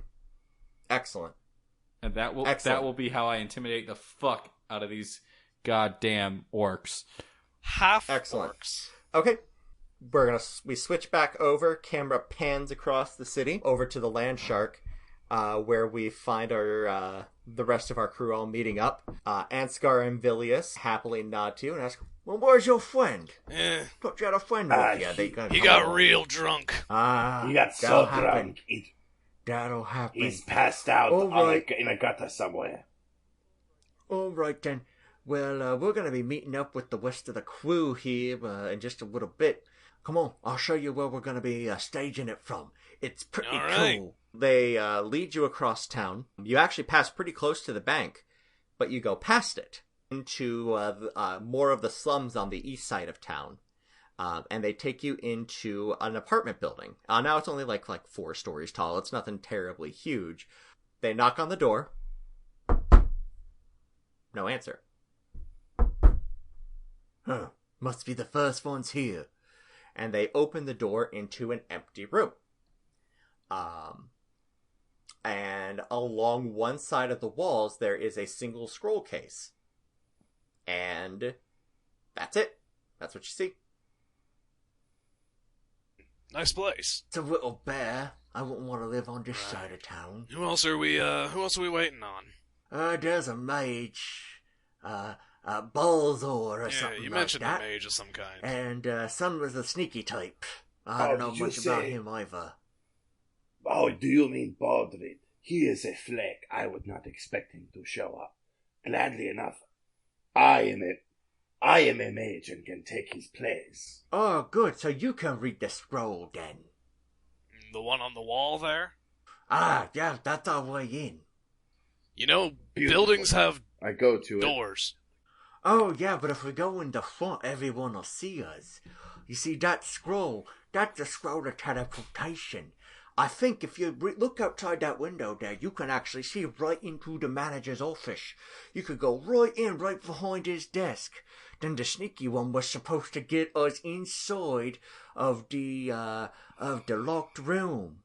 Excellent. and that will be how I intimidate the fuck out of these goddamn orcs. Half Excellent. orcs. Okay. We switch back over. Camera pans across the city over to the land shark, where we find our the rest of our crew all meeting up. Ansgar and Vilius happily nod to you and ask, "Well, where's your friend? Eh, Thought you had a friend with you." he got real drunk. Ah, He got so that'll happen. drunk, That'll happen. he's passed out All right. in a gutter somewhere. All right then. Well, we're going to be meeting up with the rest of the crew here in just a little bit. Come on, I'll show you where we're going to be staging it from. It's pretty All right. cool. They lead you across town. You actually pass pretty close to the bank, but you go past it into more of the slums on the east side of town. And they take you into an apartment building. Now it's only like 4 stories tall. It's nothing terribly huge. They knock on the door. No answer. Huh. Must be the first ones here. And they open the door into an empty room. And along one side of the walls, there is a single scroll case. And that's it. That's what you see. Nice place. It's a little bare. I wouldn't want to live on this side of town. Who else are we waiting on? There's a mage. Balzor or Yeah, something you like mentioned that. a mage of some kind. And some was a sneaky type. I don't know did you much about say- him either. Oh, do you mean Baldred? He is a flake. I would not expect him to show up. Gladly enough, I am a mage and can take his place. Oh, good. So you can read the scroll then. The one on the wall there? Ah, yeah, that's our way in. You know, Beautiful. buildings have I go to it. doors. Oh, yeah, but if we go in the front, everyone will see us. You see, that scroll, that's the scroll of teleportation. I think if you look outside that window there, you can actually see right into the manager's office. You could go right in, right behind his desk. Then the sneaky one was supposed to get us inside of the locked room.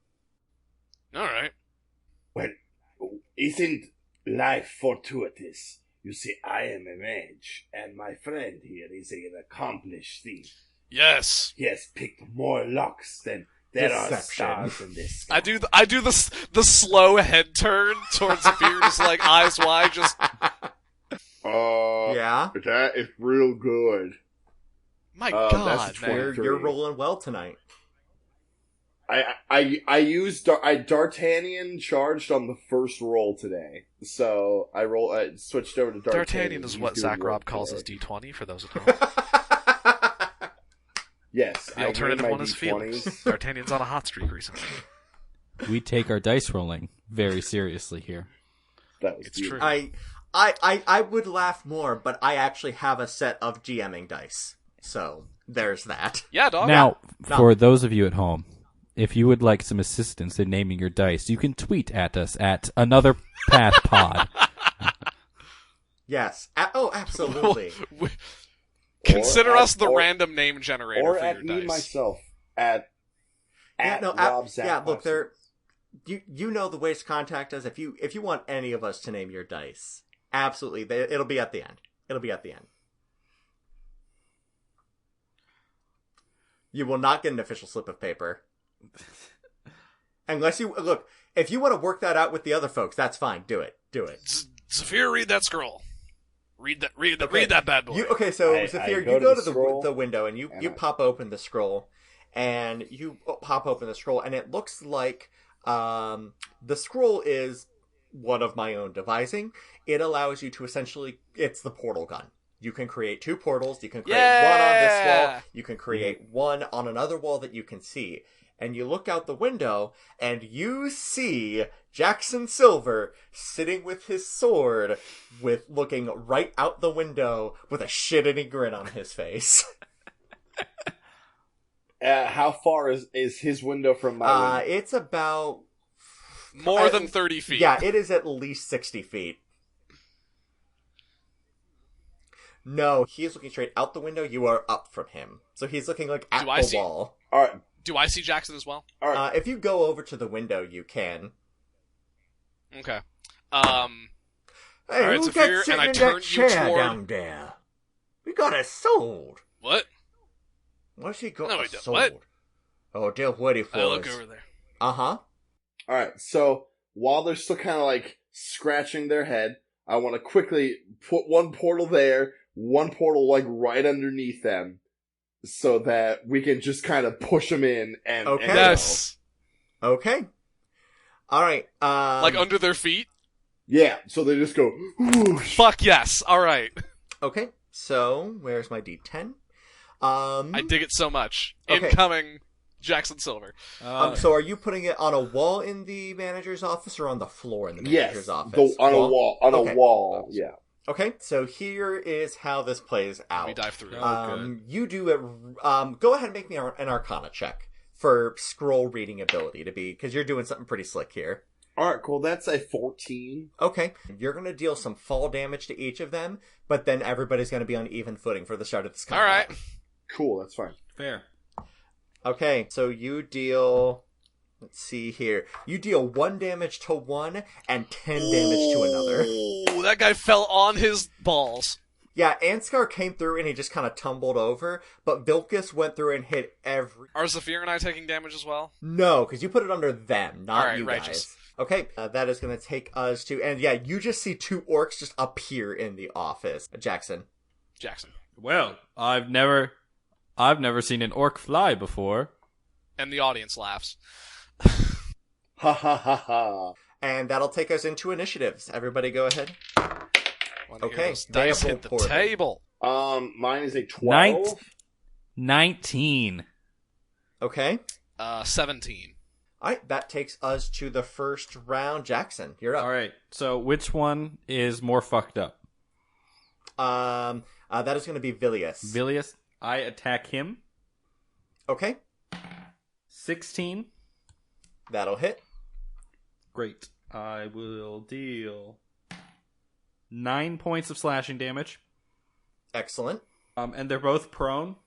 Alright. Well, isn't life fortuitous? You see, I am a mage, and my friend here is an accomplished thief. Yes. He has picked more locks than there are Deception. stars in this sky. I do the slow head turn towards Zephyr, just like eyes wide, just Yeah? That is real good. my That's god, a man. 20. You're rolling well tonight. I used D'Artagnan charged on the first roll today, so I switched over to D'Artagnan. D'Artagnan is He's what doing Zach well Robb calls his today. D20, for those at home. Yes, The alternative I one is D20s. Felix. D'Artagnan's on a hot streak recently. We take our dice rolling very seriously here. That was It's beautiful. true. I would laugh more, but I actually have a set of GMing dice. So, there's that. Yeah, dog. Now, No. for those of you at home, if you would like some assistance in naming your dice, you can tweet at us at Another Path Pod. Yes. Absolutely. Consider Or us at- the or- random name generator or for at your me dice. myself at Rob Zach look, Watson. there. You know the ways to contact us. If you want any of us to name your dice, absolutely, it'll be at the end. It'll be at the end. You will not get an official slip of paper, unless you look. If you want to work that out with the other folks, that's fine. Do it. Do it. Zephyr, read that scroll. Read that. Read Okay. that bad boy. So I Zephyr, go you to go the to scroll, the window and you pop open the scroll, and you pop open the scroll, and it looks like the scroll is one of my own devising. It allows you to essentially, it's the portal gun. You can create 2 portals. You can create one on this wall. You can create one on another wall that you can see. And you look out the window, and you see Jackson Silver sitting with his sword, looking right out the window with a shit-eating grin on his face. How far is his window from my window? It's about... More than 30 feet. Yeah, it is at least 60 feet. No, he is looking straight out the window. You are up from him. So he's looking like at the wall. All right. Do I see Jackson as well? All right. If you go over to the window, you can. Okay. Hey, right, who's Zafir, that sitting and I in turn that you chair toward- down there? We got a sword. What? What's he got No, a we don't. sword? What? Oh, dear, waiting for I look us. over there. Uh-huh. All right. So while they're still kind of like scratching their head, I want to quickly put one portal there, one portal like right underneath them, so that we can just kind of push them in and Okay. and Yes. Okay. All right. Like under their feet? yeah. So they just go. Whoosh. Fuck yes. All right. Okay. So where's my D10? I dig it so much. Okay. Incoming Jackson Silver. So are you putting it on a wall in the manager's office or on the floor in the manager's Yes, office? on a wall. On Okay. a wall. Yeah. Okay. So here is how this plays out. We dive through it. You do it. Go ahead and make me an Arcana check for scroll reading ability to be, because you're doing something pretty slick here. All right. Cool. That's a 14. Okay, you're going to deal some fall damage to each of them, but then everybody's going to be on even footing for the start of this All combat. right. Cool. That's fine. Fair. Okay, so you deal... Let's see here. You deal 1 damage to one and 10 damage to another. Oh, that guy fell on his balls. Yeah, Ansgar came through and he just kind of tumbled over, but Vilcus went through and hit every... Are Zafir and I taking damage as well? No, because you put it under them, not Alright, you righteous. guys. Okay, that is going to take us to... And yeah, you just see 2 orcs just appear in the office. Jackson. Well, I've never seen an orc fly before. And the audience laughs. Ha ha ha ha. And that'll take us into initiatives. Everybody go ahead. Okay, they Dice have hit the rolled poorly. table. Mine is a 12. 19. Okay. 17. Alright, that takes us to the first round. Jackson, you're up. All right. So which one is more fucked up? That is going to be Vilius. Vilius. I attack him. Okay, 16. that'll hit. Great. I will deal 9 points of slashing damage. Excellent. And they're both prone.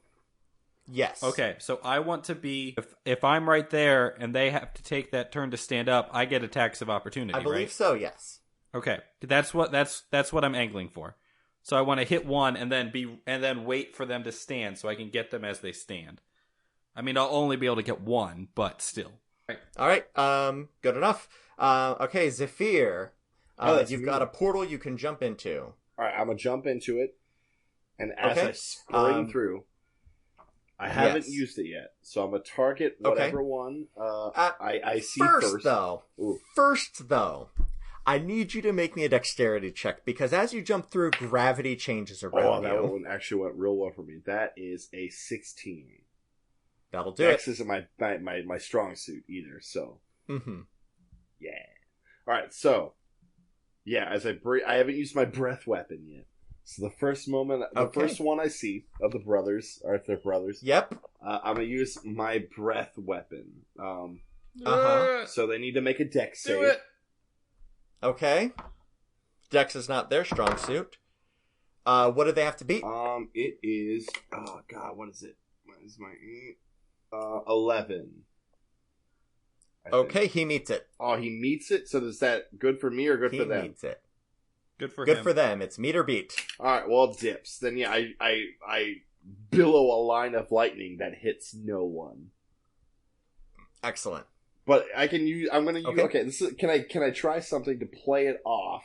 Yes. Okay, so I want to be if I'm right there and they have to take that turn to stand up, I get attacks of opportunity, I believe right? so, yes. Okay. That's what I'm angling for. So I want to hit one and then wait for them to stand so I can get them as they stand. I mean, I'll only be able to get one, but still. Alright, good enough. Okay, Zephyr. You've got a portal you can jump into. Alright, I'm going to jump into it. And as Okay. I spring through, I haven't Yes. used it yet. So I'm going to target whatever one I see first. First, though, I need you to make me a dexterity check, because as you jump through, gravity changes around that you. one actually went real well for me. That is a 16. That'll do Dex it. isn't my strong suit either, so Mm-hmm. yeah. Alright, so yeah, as I haven't used my breath weapon yet. So the first one I see of the brothers, or if they're brothers, Yep. I'm gonna use my breath weapon. Uh-huh. So they need to make a dex save. Do it. Okay. Dex is not their strong suit. What do they have to beat? It is. Oh God, what is it? What is my 11? I think. Okay, he meets it. Oh, he meets it. So is that good for me or good He for them? meets it. Good for Good him. for them. It's meet or beat. All right. Well, dips. Then yeah, I billow a line of lightning that hits no one. Excellent. But I can use. I'm gonna use. Okay. Okay. This is. Can I try something to play it off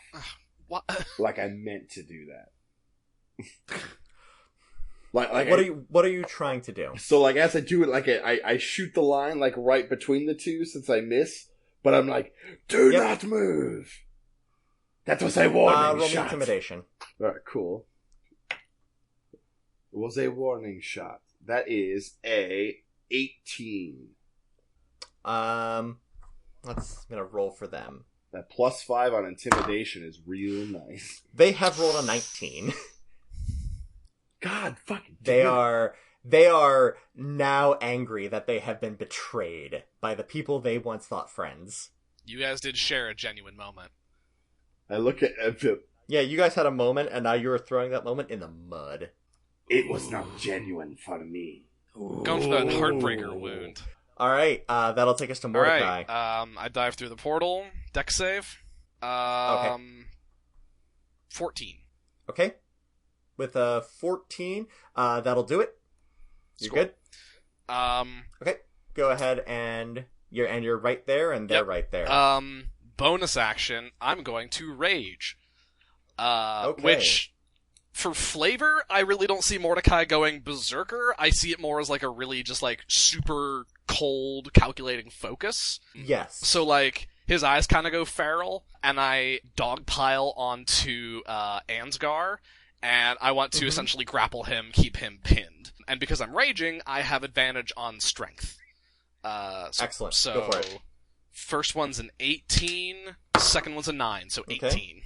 What? like I meant to do that? like What are you trying to do? So like as I do it, like I shoot the line like right between the two since I miss, but I'm like, do Yep. not move. That was a warning roll me shot. intimidation. Alright, cool. It was a warning shot. That is a 18. I'm gonna roll for them. That +5 on intimidation is real nice. They have rolled a 19. God fucking They damn. are now angry that they have been betrayed by the people they once thought friends. You guys did share a genuine moment. I look at Yeah, you guys had a moment, and now you're throwing that moment in the mud. it was not genuine for me. Going for that heartbreaker wound. All right, that'll take us to Mordecai. Alright, I dive through the portal. Dex save. 14. Okay. With a 14, that'll do it. You're Cool. good? Okay. Go ahead and you're right there, and they're Yep. right there. Bonus action, I'm going to rage. Okay. Which, for flavor, I really don't see Mordecai going berserker. I see it more as like a really just like super cold, calculating focus. Yes. So like, his eyes kind of go feral, and I dogpile onto Ansgar, and I want to essentially grapple him, keep him pinned. And because I'm raging, I have advantage on strength. Excellent. So, Go for it. first one's an 18, second one's a 9, so 18. Okay.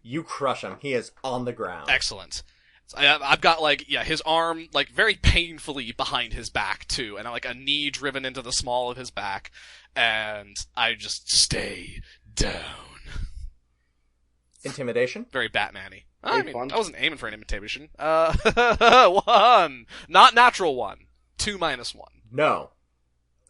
You crush him. He is on the ground. Excellent. So I've got, like, his arm, like, very painfully behind his back, too, and, like, a knee driven into the small of his back, and I just stay down. Intimidation? Very Batman-y. I mean, fun. I wasn't aiming for an intimidation. 1! Not natural 1. 2 minus 1. No.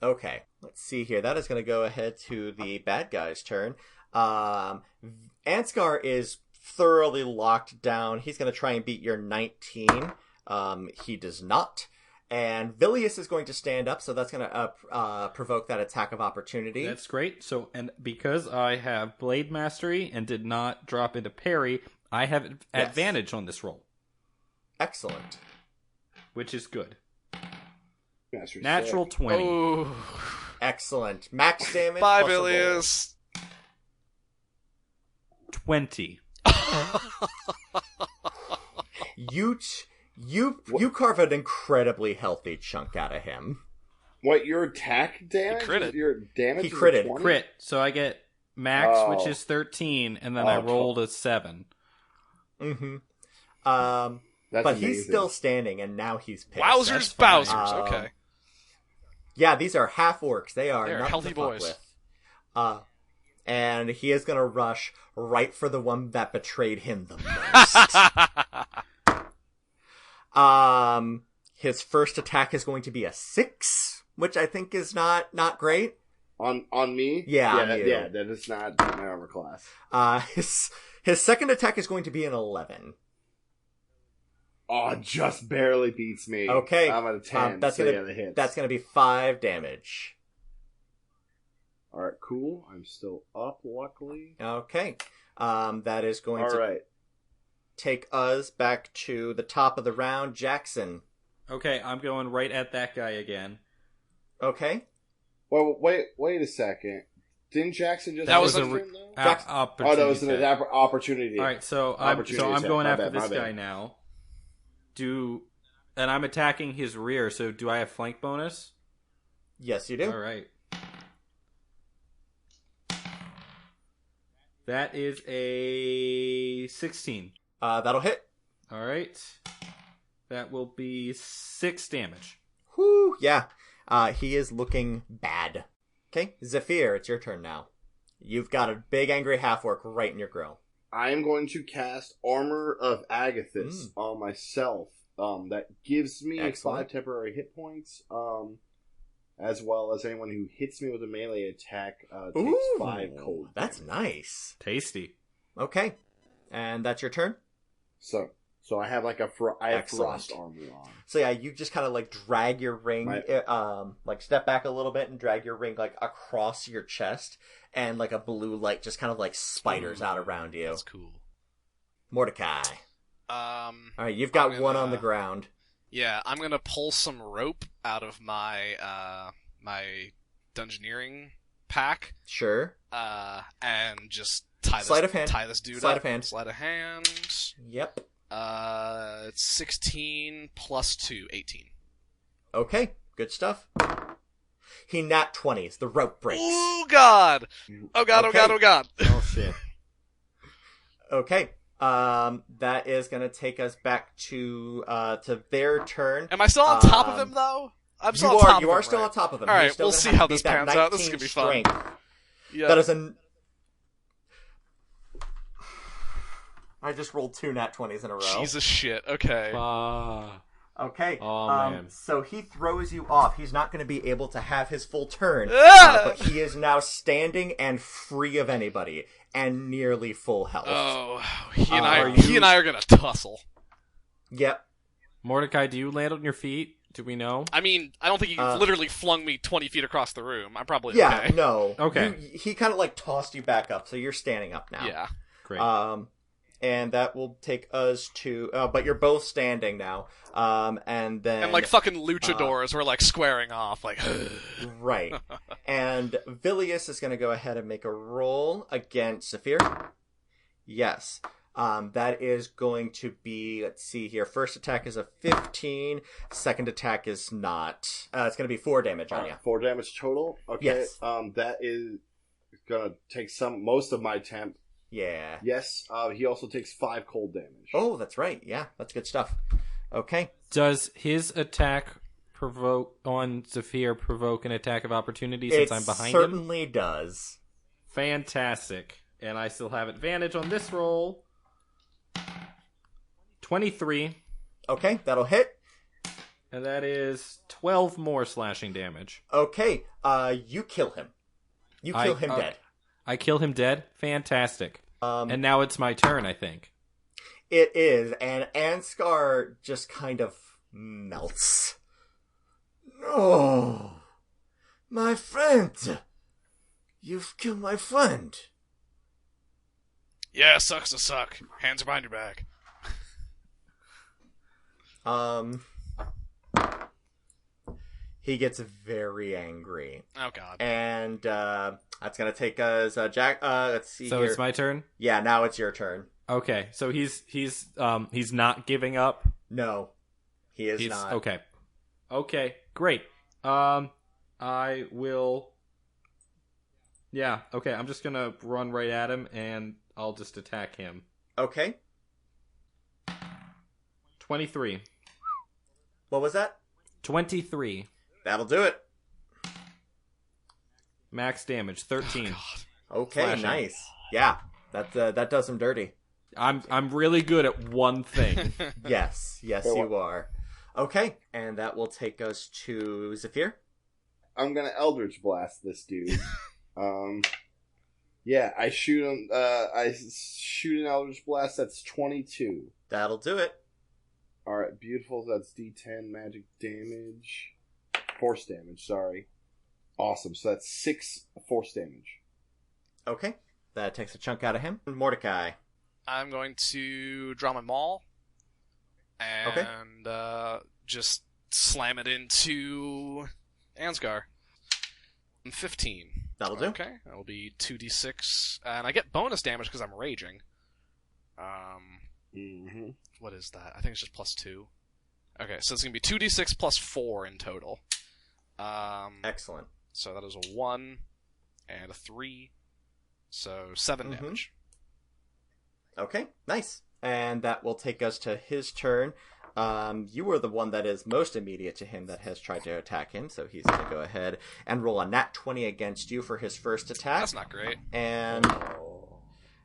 Okay. Let's see here. That is going to go ahead to the bad guy's turn. Ansgar is thoroughly locked down. He's going to try and beat your 19. He does not. And Vilius is going to stand up, so that's going to provoke that attack of opportunity. That's great. So, and because I have Blade Mastery and did not drop into parry, I have advantage on this roll, Excellent. which is good. Master Natural sick. 20. Oh. Excellent. Max damage. Bye, plus a roll. Vilius. 20. You carve an incredibly healthy chunk out of him. What, your attack damage? critted. Your damage He is a critted. 20? Crit. So I get max, Oh. which is 13, and then I Oh, rolled a 7. Mm-hmm. That's But amazing. he's still standing, and now he's pissed. Wowzers, That's fine. Bowsers. Okay. Yeah, these are half orcs. They are They're nothing healthy to fuck boys. with. And he is gonna rush right for the one that betrayed him the most. His first attack is going to be a 6, which I think is not great. On me? Yeah, on you. Yeah, that is not my armor class. His second attack is going to be an 11. Oh, just barely beats me. Okay. I'm at a 10, That's so gonna yeah, that hits. that's gonna be 5 damage. Alright, cool. I'm still up, luckily. Okay. That is going to Alright. take us back to the top of the round. Jackson. Okay, I'm going right at that guy again. Okay. Well, wait a second. Didn't Jackson just... That was have a his turn, though? Opportunity. Oh, that was an attack. opportunity. Alright, so I'm Opportunity attack. going My after bad, my this bad. guy now. And I'm attacking his rear, so do I have flank bonus? Yes, you do. Alright. That is a 16. That'll hit. Alright. That will be 6 damage. Whew, yeah. He is looking bad. Okay, Zephyr, it's your turn now. You've got a big angry half-orc right in your grill. I am going to cast Armor of Agathis on myself. That gives me Excellent. 5 temporary hit points, as well as anyone who hits me with a melee attack takes 5 cold. That's nice. Tasty. Okay, and that's your turn? So I have like I have Excellent. frost armor on. So yeah, you just kind of like drag your ring, like step back a little bit and drag your ring like across your chest, and like a blue light just kind of like spiders out around you. That's cool. Mordecai. All Alright, you've got I'm one gonna- on the ground. Yeah, I'm gonna pull some rope out of my my dungeoneering pack, Sure. and just Sleight of hand. Tie this dude Sleight up. of hand. Sleight of hand. Yep. It's 16 plus 2, 18. Okay, good stuff. He nat 20s. The rope breaks. Oh god! Oh god! Okay. Oh god! Oh god! Oh shit. Okay. That is going to take us back to their turn. Am I still on top of him though? I'm still on top of him. You are still on top of him. All right, You're still we'll gonna see have how to this beat that pans out. This is 19 gonna be fun. strength. Yeah. That is I just rolled 2 nat 20s in a row. Jesus shit. Okay. Okay. Oh, man. So he throws you off. He's not going to be able to have his full turn, Ah! but he is now standing and free of anybody and nearly full health. Oh, he and I are gonna tussle. Yep. Mordecai, do you land on your feet? Do we know? I mean, I don't think he literally flung me 20 feet across the room. I'm probably Yeah. okay. No. Okay. He kind of like tossed you back up, so you're standing up now. Yeah. Great. And that will take us to, but you're both standing now. And then And like fucking luchadors, we're like squaring off, like. right. And Vilius is going to go ahead and make a roll against Zephyr. Yes. That is going to be, let's see here. First attack is a 15. Second attack is not. It's going to be 4 damage on you. 4 damage total. Okay. Yes. That is gonna take most of my temp. Yeah. Yes. He also takes 5 cold damage. Oh, that's right. Yeah, that's good stuff. Okay. Does his attack on Zephyr provoke an attack of opportunity since I'm behind him? It certainly does. Fantastic. And I still have advantage on this roll. 23. Okay, that'll hit. And that is 12 more slashing damage. Okay, you kill him. You kill him dead. I kill him dead? Fantastic. And now it's my turn, I think. It is, and Ansgar just kind of melts. No! My friend! You've killed my friend! Yeah, sucks to suck. Hands are behind your back. He gets very angry. Oh god. And, that's gonna take us, Jack, let's see So here. it's my turn? Yeah, now it's your turn. Okay, so he's not giving up. No, he is not. Okay. Okay, great. I will. Yeah, okay, I'm just gonna run right at him and I'll just attack him. Okay. 23. What was that? 23. That'll do it. Max damage, 13. Okay, Slashing. nice. Yeah, that does him dirty. I'm really good at one thing. Yes, you are. Okay, and that will take us to Zephyr. I'm gonna Eldritch Blast this dude. Yeah, I shoot him. I shoot an Eldritch Blast. That's 22. That'll do it. All right, beautiful. That's D10 magic damage, force damage. Sorry. Awesome. So that's 6 force damage. Okay, that takes a chunk out of him. Mordecai. I'm going to draw my maul and just slam it into Ansgar. 15. That'll do. Okay, that'll be 2d6, and I get bonus damage because I'm raging. What is that? I think it's just plus 2. Okay, so it's gonna be 2d6 plus 4 in total. Excellent. So that is a 1 and a 3, so 7 damage. Okay, nice. And that will take us to his turn. You were the one that is most immediate to him that has tried to attack him, so he's going to go ahead and roll a nat 20 against you for his first attack. That's not great. And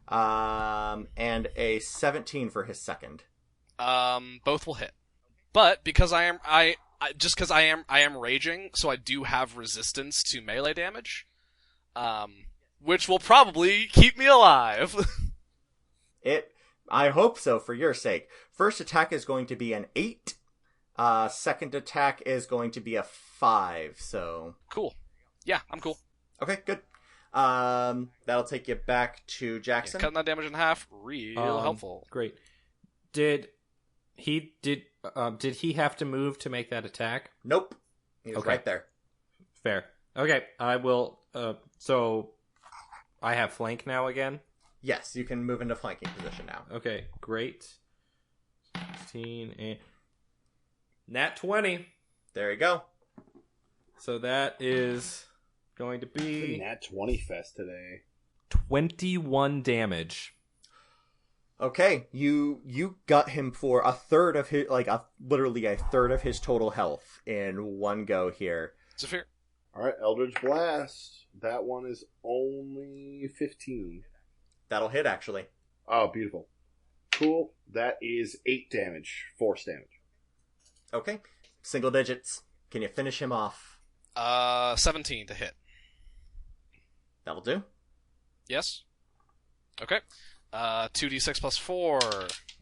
a 17 for his second. Both will hit, but because I am raging, so I do have resistance to melee damage, which will probably keep me alive. I hope so, for your sake. First attack is going to be an 8. Second attack is going to be a 5, so... Cool. Yeah, I'm cool. Okay, good. That'll take you back to Jackson. Yeah, cutting that damage in half, real helpful. Great. Did he have to move to make that attack? Nope. He was right there. Fair. Okay, I will... so, I have flank now again? Yes, you can move into flanking position now. Okay, great. 16 and... Nat 20. There you go. So that is going to be... Nat 20 fest today. 21 damage. Okay, you got him for a third of his, literally a third of his total health in one go here. Zephyr. Alright, Eldritch Blast. That one is only 15. That'll hit, actually. Oh, beautiful. Cool. That is 8 damage. Force damage. Okay, single digits. Can you finish him off? 17 to hit. That'll do. Yes. Okay. 2d6 plus 4.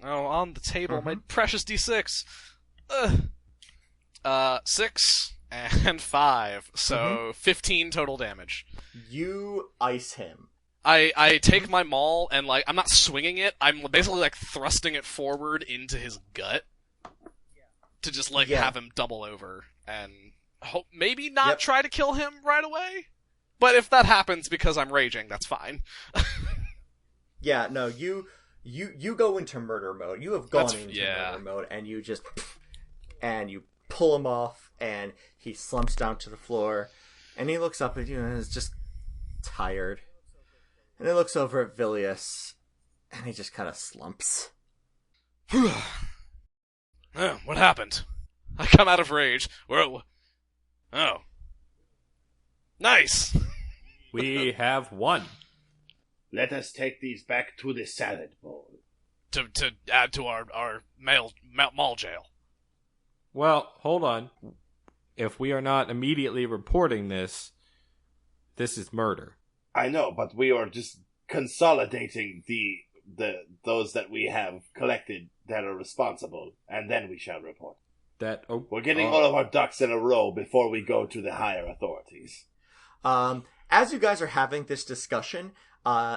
Oh, on the table, my precious d6. 6 and 5. So 15 total damage. You ice him. I take my maul and, like, I'm not swinging it. I'm basically, like, thrusting it forward into his gut. To just, like, have him double over. And maybe not try to kill him right away. But if that happens because I'm raging, that's fine. Yeah, no, you go into murder mode. You have gone into murder mode, and you just... And you pull him off, and he slumps down to the floor. And he looks up at you and is just tired. And he looks over at Vilius, and he just kind of slumps. What happened? I come out of rage. Oh. Nice! We have won. Let us take these back to the salad bowl. To add to our mall jail. Well, hold on. If we are not immediately reporting this is murder. I know, but we are just consolidating those that we have collected that are responsible, and then we shall report. We're getting all of our ducks in a row before we go to the higher authorities. As you guys are having this discussion,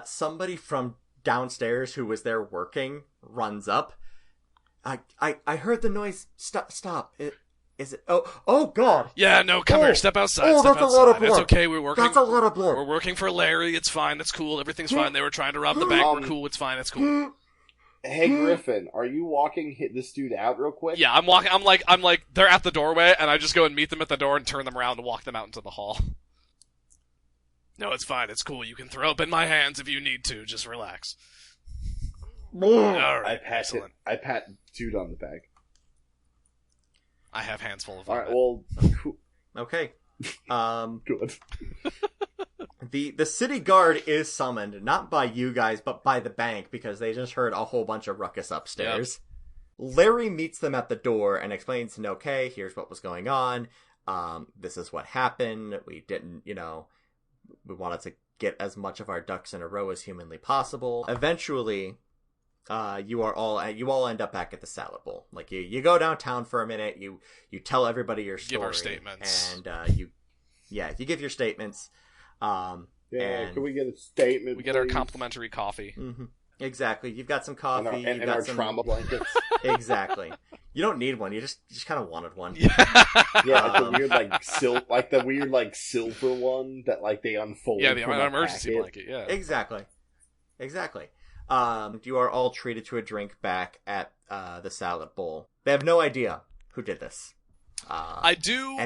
somebody from downstairs who was there working runs up. I heard the noise. Stop. Is it? Oh God. Yeah, no, come here. Step outside. Oh, Step that's outside. a lot of blood. It's okay. We're working. That's a lot of blood. We're working for Larry. It's fine. That's cool. Everything's fine. They were trying to rob the bank. We're cool. It's fine. It's cool. Hey Griffin, are you hit this dude out real quick? Yeah, I'm walking. I'm like, they're at the doorway, and I just go and meet them at the door and turn them around and walk them out into the hall. No, it's fine. It's cool. You can throw up in my hands if you need to. Just relax. All right. I pat dude on the back. I have hands full of. All right. Well. Cool. Okay. Good. The city guard is summoned, not by you guys, but by the bank, because they just heard a whole bunch of ruckus upstairs. Yep. Larry meets them at the door and explains, okay, here's what was going on. This is what happened. We didn't, we wanted to get as much of our ducks in a row as humanly possible. Eventually, you all end up back at the salad bowl. Like, you go downtown for a minute, you tell everybody your story. Give our statements. And, you give your statements. Can we get a statement? We get our complimentary coffee. Mm-hmm. Exactly. You've got some coffee. And our trauma blankets. Exactly. You don't need one. You just kind of wanted one. Yeah, the weird silver one that they unfold. Yeah, the emergency blanket. Yeah. Exactly. You are all treated to a drink back at the salad bowl. They have no idea who did this. I do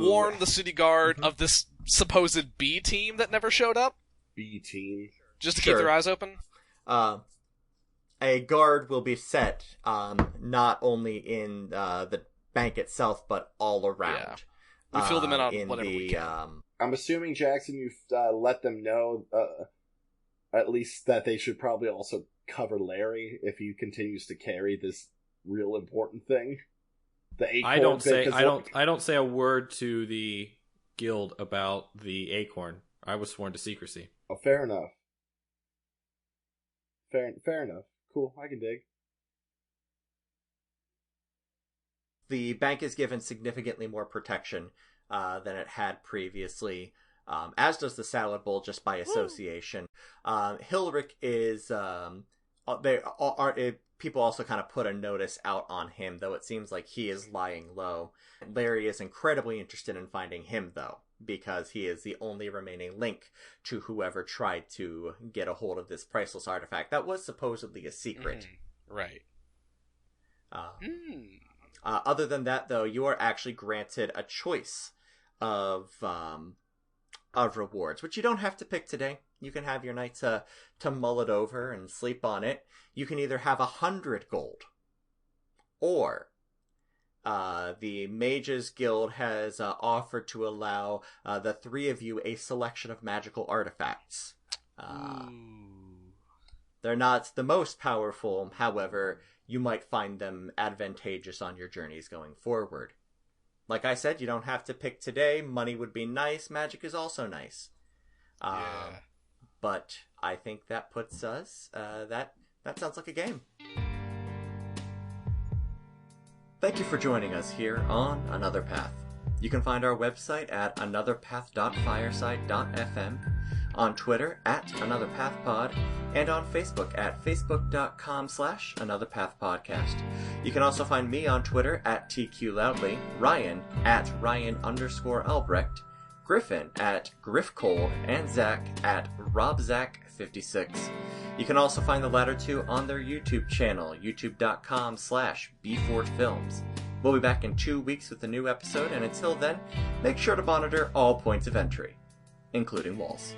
warn the city guard of this supposed B team that never showed up. B team? Just to keep their eyes open? A guard will be set, not only in the bank itself, but all around. Yeah. We fill them in on whatever we can. I'm assuming, Jackson, you've let them know, at least that they should probably also cover Larry if he continues to carry this real important thing. The acorn I don't say a word to the guild about the acorn. I was sworn to secrecy. Oh, fair enough. Fair enough. Cool, I can dig. The bank is given significantly more protection than it had previously, as does the salad bowl, just by association. Hilric is people also kind of put a notice out on him, though it seems like he is lying low. Larry is incredibly interested in finding him, though, because he is the only remaining link to whoever tried to get a hold of this priceless artifact that was supposedly a secret. Right. Other than that, though, you are actually granted a choice of rewards, which you don't have to pick today. You can have your night to mull it over and sleep on it. You can either have 100 gold, or the Mages Guild has offered to allow the three of you a selection of magical artifacts. They're not the most powerful, however, you might find them advantageous on your journeys going forward. Like I said, you don't have to pick today. Money would be nice. Magic is also nice. But I think that puts us, that sounds like a game. Thank you for joining us here on Another Path. You can find our website at anotherpath.fireside.fm, on Twitter at AnotherPathPod, and on Facebook at facebook.com/AnotherPathPodcast. You can also find me on Twitter at TQLoudly, Ryan at Ryan_Albrecht, Griffin at GriffCold, and Zach at RobZach56. You can also find the latter two on their YouTube channel, youtube.com/BFortFilms. We'll be back in 2 weeks with a new episode, and until then, make sure to monitor all points of entry, including walls.